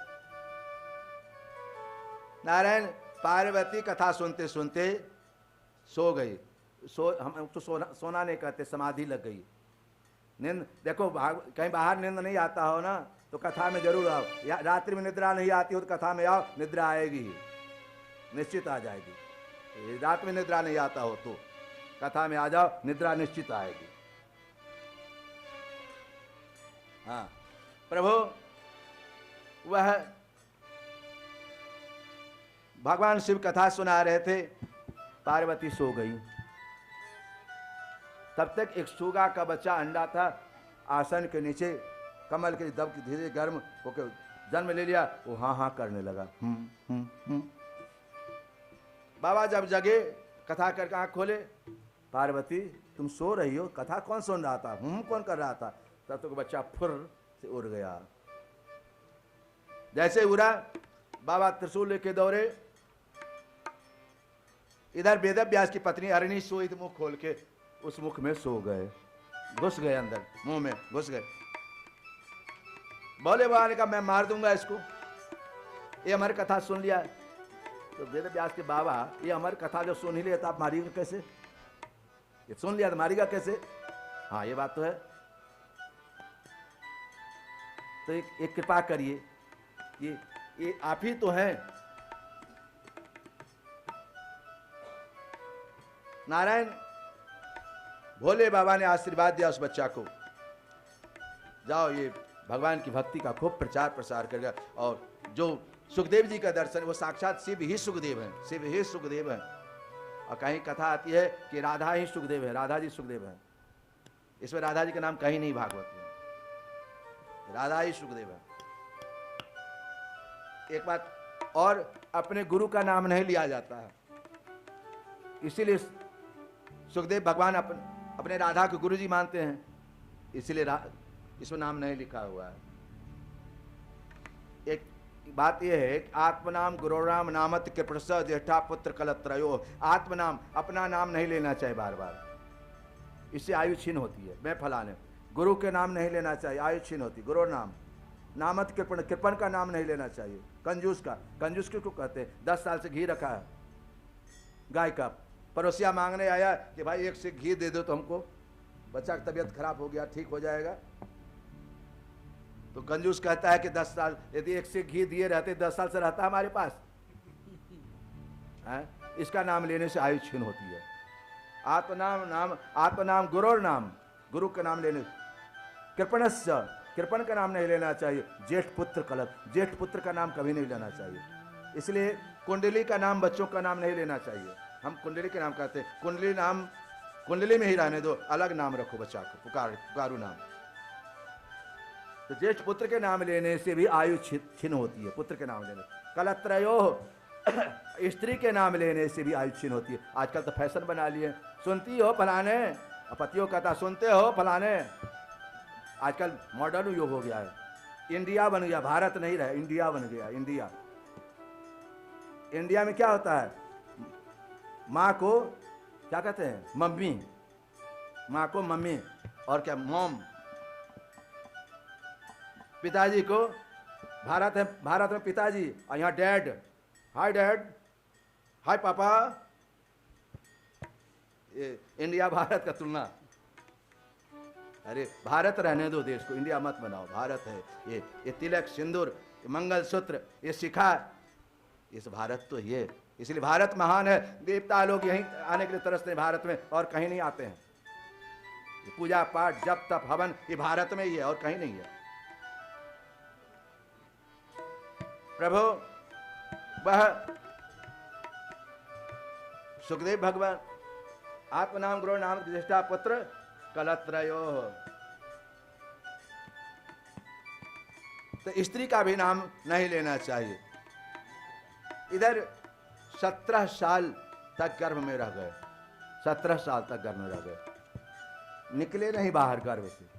नारायण पार्वती कथा सुनते सुनते सो गई। हम तो सोना नहीं कहते, समाधि लग गई, नींद। देखो कहीं बाहर नींद नहीं आता हो ना तो कथा में जरूर आओ, या रात्रि में निद्रा नहीं आती हो तो कथा में आओ, निद्रा आएगी ही, निश्चित आ जाएगी। रात में निद्रा नहीं आता हो तो कथा में आ जाओ, निद्रा निश्चित आएगी। हाँ प्रभु, वह भगवान शिव कथा सुना रहे थे, पार्वती सो गई। तब तक एक सुगा का बच्चा अंडा था, आसन के नीचे कमल के दब धीरे गर्म होकर जन्म ले लिया। वो हाँ हाँ करने लगा। बाबा जब जगे, कथा करके आंख खोले, पार्वती तुम सो रही हो, कथा कौन सुन रहा था, कौन कर रहा था? तब तक बच्चा फुर से उड़ गया। जैसे उड़ा, बाबा त्रिशूल लेके दौड़े। इधर वेद व्यास की पत्नी अरणी सोई थी, मुंह खोल के उस मुख में सो गए, घुस गए अंदर, मुंह में घुस गए। बोले बाबा ने कहा मैं मार दूंगा इसको, ये अमर कथा सुन लिया। तो वेद व्यास के बाबा, ये अमर कथा जो सुन ही लिया तो आप मारिएगा कैसे? ये सुन लिया तो मारिएगा कैसे? हाँ ये बात तो है। तो एक कृपा करिए, ये आप ही तो हैं। नारायण भोले बाबा ने आशीर्वाद दिया उस बच्चा को, जाओ ये भगवान की भक्ति का खूब प्रचार प्रसार करेगा। और जो सुखदेव जी का दर्शन, वो साक्षात शिव ही सुखदेव हैं, शिव ही सुखदेव हैं। और कहीं कथा आती है कि राधा ही सुखदेव है, राधा जी सुखदेव है। इसमें राधा जी का नाम कहीं नहीं भागवत में, राधा ही सुखदेव है। एक बात और, अपने गुरु का नाम नहीं लिया जाता है, इसीलिए सुखदेव भगवान अपने राधा को गुरु जी मानते हैं, इसीलिए इसमें नाम नहीं लिखा हुआ है। एक बात यह है कि आत्मनाम गुरुराम नामत कृपणस ज्येष्ठा पुत्र कलत्रयो। आत्मनाम, अपना नाम नहीं लेना चाहिए बार बार, इससे आयु छीन होती है। मैं फलाने, गुरु के नाम नहीं लेना चाहिए, आयु छीन होती। गुरु नाम, नामत कृपण, कृपण का नाम नहीं लेना चाहिए। कंजूस का, कंजूस क्यों कहते हैं? 10 साल से घी रखा है गाय का, पड़ोसिया मांगने आया कि भाई एक से घी दे दो तो हमको, बच्चा की तबीयत खराब हो गया, ठीक हो जाएगा। तो कंजूस कहता है कि 10 साल, यदि एक से घी दिए रहते 10 साल से रहता हमारे पास है? इसका नाम लेने से आयु छीन होती है। आत्मनाम गुरुर नाम, गुरु का नाम लेने। कृपणस्य, कृपण का नाम नहीं लेना चाहिए। ज्येष्ठ पुत्र कलत, ज्येष्ठ पुत्र का नाम कभी नहीं लेना चाहिए। इसलिए कुंडली का नाम बच्चों का नाम नहीं लेना चाहिए। हम कुंडली के नाम कहते हैं, कुंडली नाम कुंडली में ही रहने दो, अलग नाम रखो बच्चा को, पुकारू नाम। तो ज्येष्ठ पुत्र के नाम लेने से भी आयु छीन होती है, पुत्र के नाम लेने। कलत्रयो, स्त्री के नाम लेने से भी आयु छीन होती है। आजकल तो फैशन बना लिए, सुनती हो फलाने, पतियों कहता सुनते हो फलाने। आजकल मॉडर्न युग हो गया है, इंडिया बन गया, भारत नहीं रहा, इंडिया बन गया। इंडिया, इंडिया में क्या होता है? माँ को क्या कहते हैं? मम्मी, माँ को मम्मी, और क्या मॉम। पिताजी को, भारत है, भारत में पिताजी, और यहाँ डैड, हाय डैड, हाय पापा। ये इंडिया भारत का तुलना। अरे भारत रहने दो देश को, इंडिया मत बनाओ। भारत है ये तिलक सिंदूर, मंगल सूत्र, ये शिखा, इस भारत तो ये। इसलिए भारत महान है। देवता लोग यहीं आने के लिए तरसते हैं भारत में, और कहीं नहीं आते हैं। पूजा पाठ जप तप हवन ये भारत में ही है, और कहीं नहीं है। प्रभु वह सुखदेव भगवान, आत्मनाम गुरु नाम ज्येष्ठा पुत्र कलत्रयो। तो स्त्री का भी नाम नहीं लेना चाहिए। इधर 17 साल तक गर्भ में रह गए, 17 साल तक गर्भ में रह गए, निकले नहीं बाहर गर्भ से।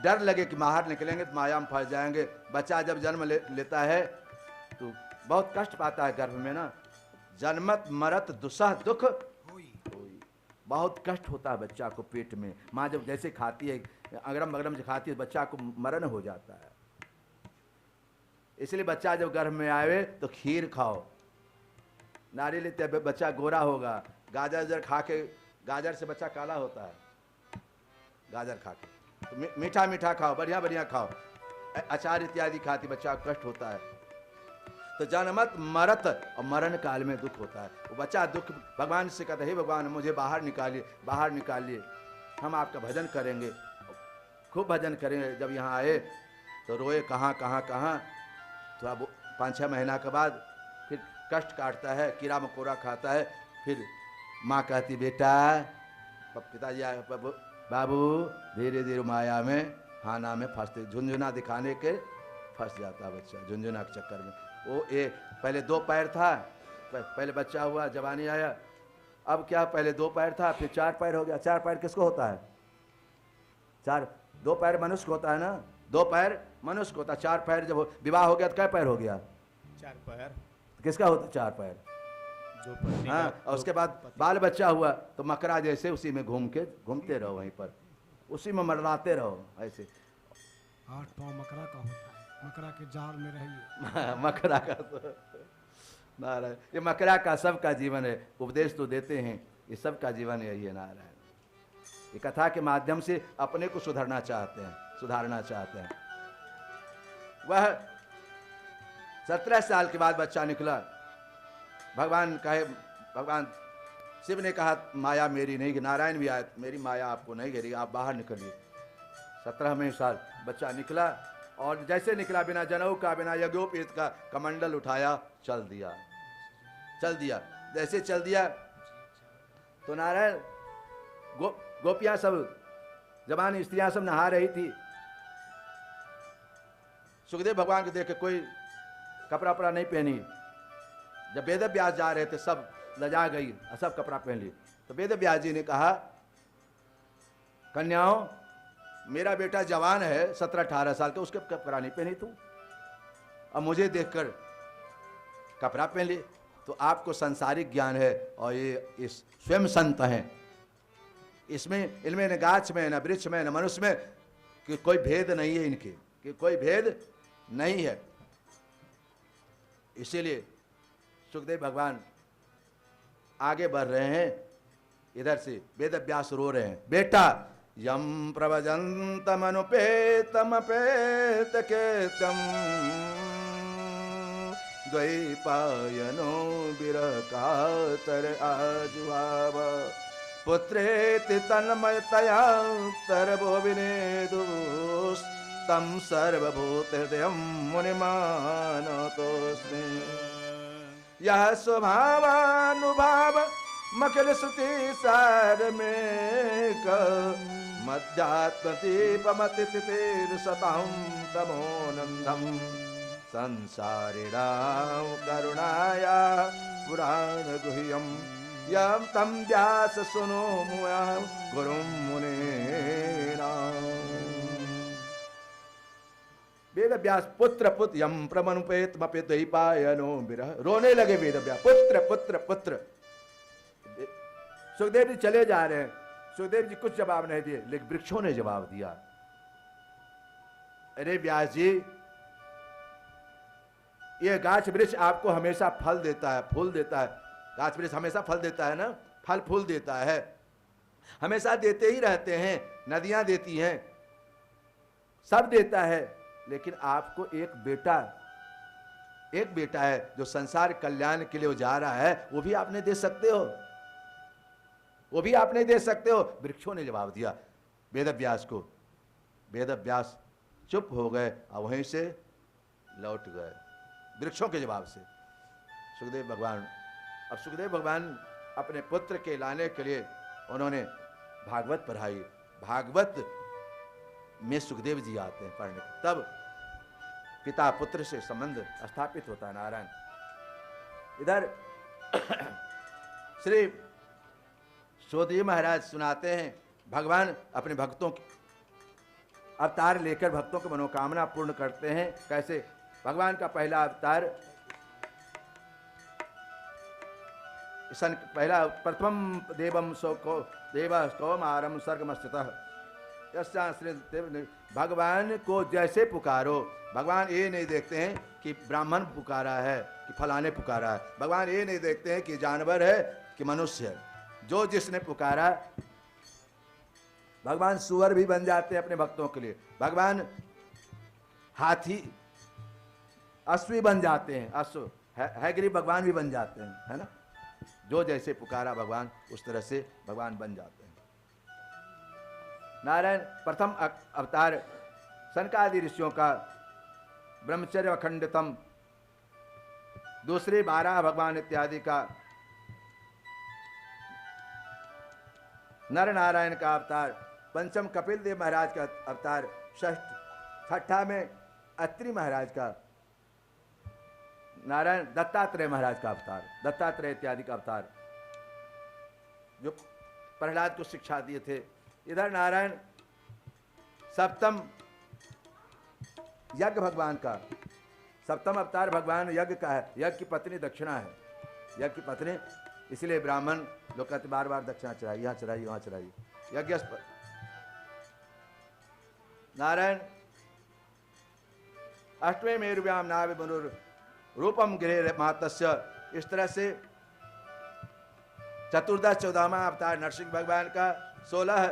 डर लगे कि बाहर निकलेंगे तो माया में फंस जाएंगे। बच्चा जब जन्म लेता है तो बहुत कष्ट पाता है गर्भ में ना। जन्मत मरत दुसह दुख होई, बहुत कष्ट होता है बच्चा को पेट में। माँ जब जैसे खाती है, अगरम बगरम से खाती है, बच्चा को मरण हो जाता है। इसलिए बच्चा जब गर्भ में आवे तो खीर खाओ। नारियल लेते बच्चा गोरा होगा। गाजर खा के, गाजर से बच्चा काला होता है, गाजर खा के। तो मीठा मीठा खाओ, बढ़िया बढ़िया खाओ। अचार इत्यादि खाती बच्चा को कष्ट होता है। तो जन्मत मरत, और मरण काल में दुख होता है। वो बच्चा दुख भगवान से कहता है, हे भगवान मुझे बाहर निकालिए, बाहर निकालिए, हम आपका भजन करेंगे, खूब भजन करेंगे। जब यहाँ आए तो रोए, कहाँ कहाँ कहाँ। तो अब 5-6 महीना के बाद फिर कष्ट काटता है, कीड़ा मकोड़ा खाता है। फिर माँ कहती, बेटा, पिताजी आए, बाबू, धीरे धीरे माया में, खाना में फंसते, झुंझुना दिखाने के फंस जाता है बच्चा, झुंझुना के चक्कर में। वो पहले 2 पैर था, पहले बच्चा हुआ, जवानी आया, अब क्या, पहले 2 पैर था, फिर 4 पैर हो गया। 4 पैर किसको होता है? 2 पैर मनुष्य को होता है ना, 2 पैर मनुष्य को होता है। 4 पैर जब विवाह हो गया तो क्या पैर हो गया? 4 पैर। किसका होता? 4 पैर। हाँ, और उसके बाद बाल बच्चा हुआ तो मकरा जैसे उसी में घूमते रहो, वहीं पर उसी में मरलाते रहो ऐसे। 8 पाँव मकरा का होता है, मकरा के जाल में रहिए। मकरा का तो नारायण, ये मकरा का सबका जीवन है। उपदेश तो देते हैं, ये सबका जीवन यही है नारायण। ये कथा के माध्यम से अपने को सुधारना चाहते हैं, सुधारना चाहते हैं। वह 17 साल के बाद बच्चा निकला। भगवान शिव ने कहा माया मेरी नहीं, नारायण भी आए, मेरी माया आपको नहीं घेरी, आप बाहर निकलिए। 17वें साल बच्चा निकला और जैसे निकला बिना जनेऊ का, बिना यज्ञोपवीत का कमंडल उठाया, चल दिया। जैसे चल दिया तो नारायण गोपियां सब, जवान स्त्रियां सब नहा रही थी। सुखदेव भगवान को देख के कोई कपड़ा नहीं पहनी। जब वेद व्यास जा रहे थे सब लजा गई, सब कपड़ा पहन ली। तो वेद व्यास जी ने कहा कन्याओं, मेरा बेटा जवान है 17-18 साल का, उसके कपड़ा नहीं पहनी तू, अब मुझे देखकर कपड़ा पहन ली। तो आपको सांसारिक ज्ञान है और ये इस स्वयं संत हैं, इसमें इनमें न गाछ में न वृक्ष में न मनुष्य में कि कोई भेद नहीं है, इनके कि कोई भेद नहीं है। इसीलिए सुखदेव भगवान आगे बढ़ रहे हैं। इधर से वेद व्यास रो रहे हैं, बेटा यम प्रवजंतमनुपेतमपेत केतम द्वैपायनो विरह कातर आजुहाव पुत्रेति तन्मयतया तरवो विनेदुस्तम सर्वभूत हृदयं मुनिमानतोऽस्मि। यह स्वभावानुभाव मखिल श्रुति सार में मध्यात्म दीपमतिथिर सतां तमोनंदम संसारिणां करुणाया पुराण गुह्यम यम तम व्यास सुनो मुया गुरुं मुनीनाम्। वेद व्यास पुत्र यम प्रमनुपेत मपेत द्वैपायनो विरह, रोने लगे वेद व्यास, पुत्र। सुखदेव जी चले जा रहे हैं। सुखदेव जी कुछ जवाब नहीं दिए, लेकिन वृक्षों ने जवाब दिया, अरे व्यास जी, ये गाछ वृक्ष आपको हमेशा फल देता है, फूल देता है। गाछ वृक्ष हमेशा फल देता है ना, फल फूल देता है, हमेशा देते ही रहते हैं, नदियां देती हैं, सब देता है। लेकिन आपको एक बेटा है जो संसार कल्याण के लिए वो जा रहा है, वो भी आपने दे सकते हो, वृक्षों ने जवाब दिया वेद व्यास को। वेद व्यास चुप हो गए और वहीं से लौट गए वृक्षों के जवाब से। सुखदेव भगवान अपने पुत्र के लाने के लिए उन्होंने भागवत पढ़ाई। भागवत में सुखदेव जी आते हैं पढ़ने, तब पिता पुत्र से संबंध स्थापित होता है। नारायण इधर श्री सोधी महाराज सुनाते हैं, भगवान अपने भक्तों की अवतार लेकर भक्तों की मनोकामना पूर्ण करते हैं। कैसे? भगवान का पहला अवतार प्रथम देवम देव कौमारम सर्गमस्थितः भगवान को जैसे पुकारो, भगवान ये नहीं देखते हैं कि ब्राह्मण पुकारा है कि फलाने पुकारा है, भगवान ये नहीं देखते हैं कि जानवर है कि मनुष्य है। जो जिसने पुकारा, भगवान सुअर भी बन जाते हैं अपने भक्तों के लिए, भगवान हाथी अश्व बन जाते हैं, अश्व हैग्रीव भगवान भी बन जाते हैं, है ना। जो जैसे पुकारा भगवान उस तरह से भगवान बन जाते हैं। नारायण प्रथम अवतार सनकादि ऋषियों का ब्रह्मचर्य अखंडितम, दूसरे 12 भगवान इत्यादि का नर नारायण का अवतार, पंचम कपिल देव महाराज का अवतार, छठा में अत्रि महाराज का, नारायण दत्तात्रेय महाराज का अवतार, दत्तात्रेय इत्यादि का अवतार जो प्रहलाद को शिक्षा दिए थे। इधर नारायण सप्तम यज्ञ भगवान का, सप्तम अवतार भगवान यज्ञ का है। यज्ञ की पत्नी दक्षिणा है, यज्ञ की पत्नी, इसलिए ब्राह्मण लोग कहते बार बार दक्षिणा चढ़ाइए, यहाँ चढ़ाइए, वहाँ चढ़ाइए। यज्ञ नारायण अष्टमे मेरुव्याम नाभि मनुर रूपम गृह मातस्य, इस तरह से चतुर्दश 14वां अवतार नरसिंह भगवान का, 16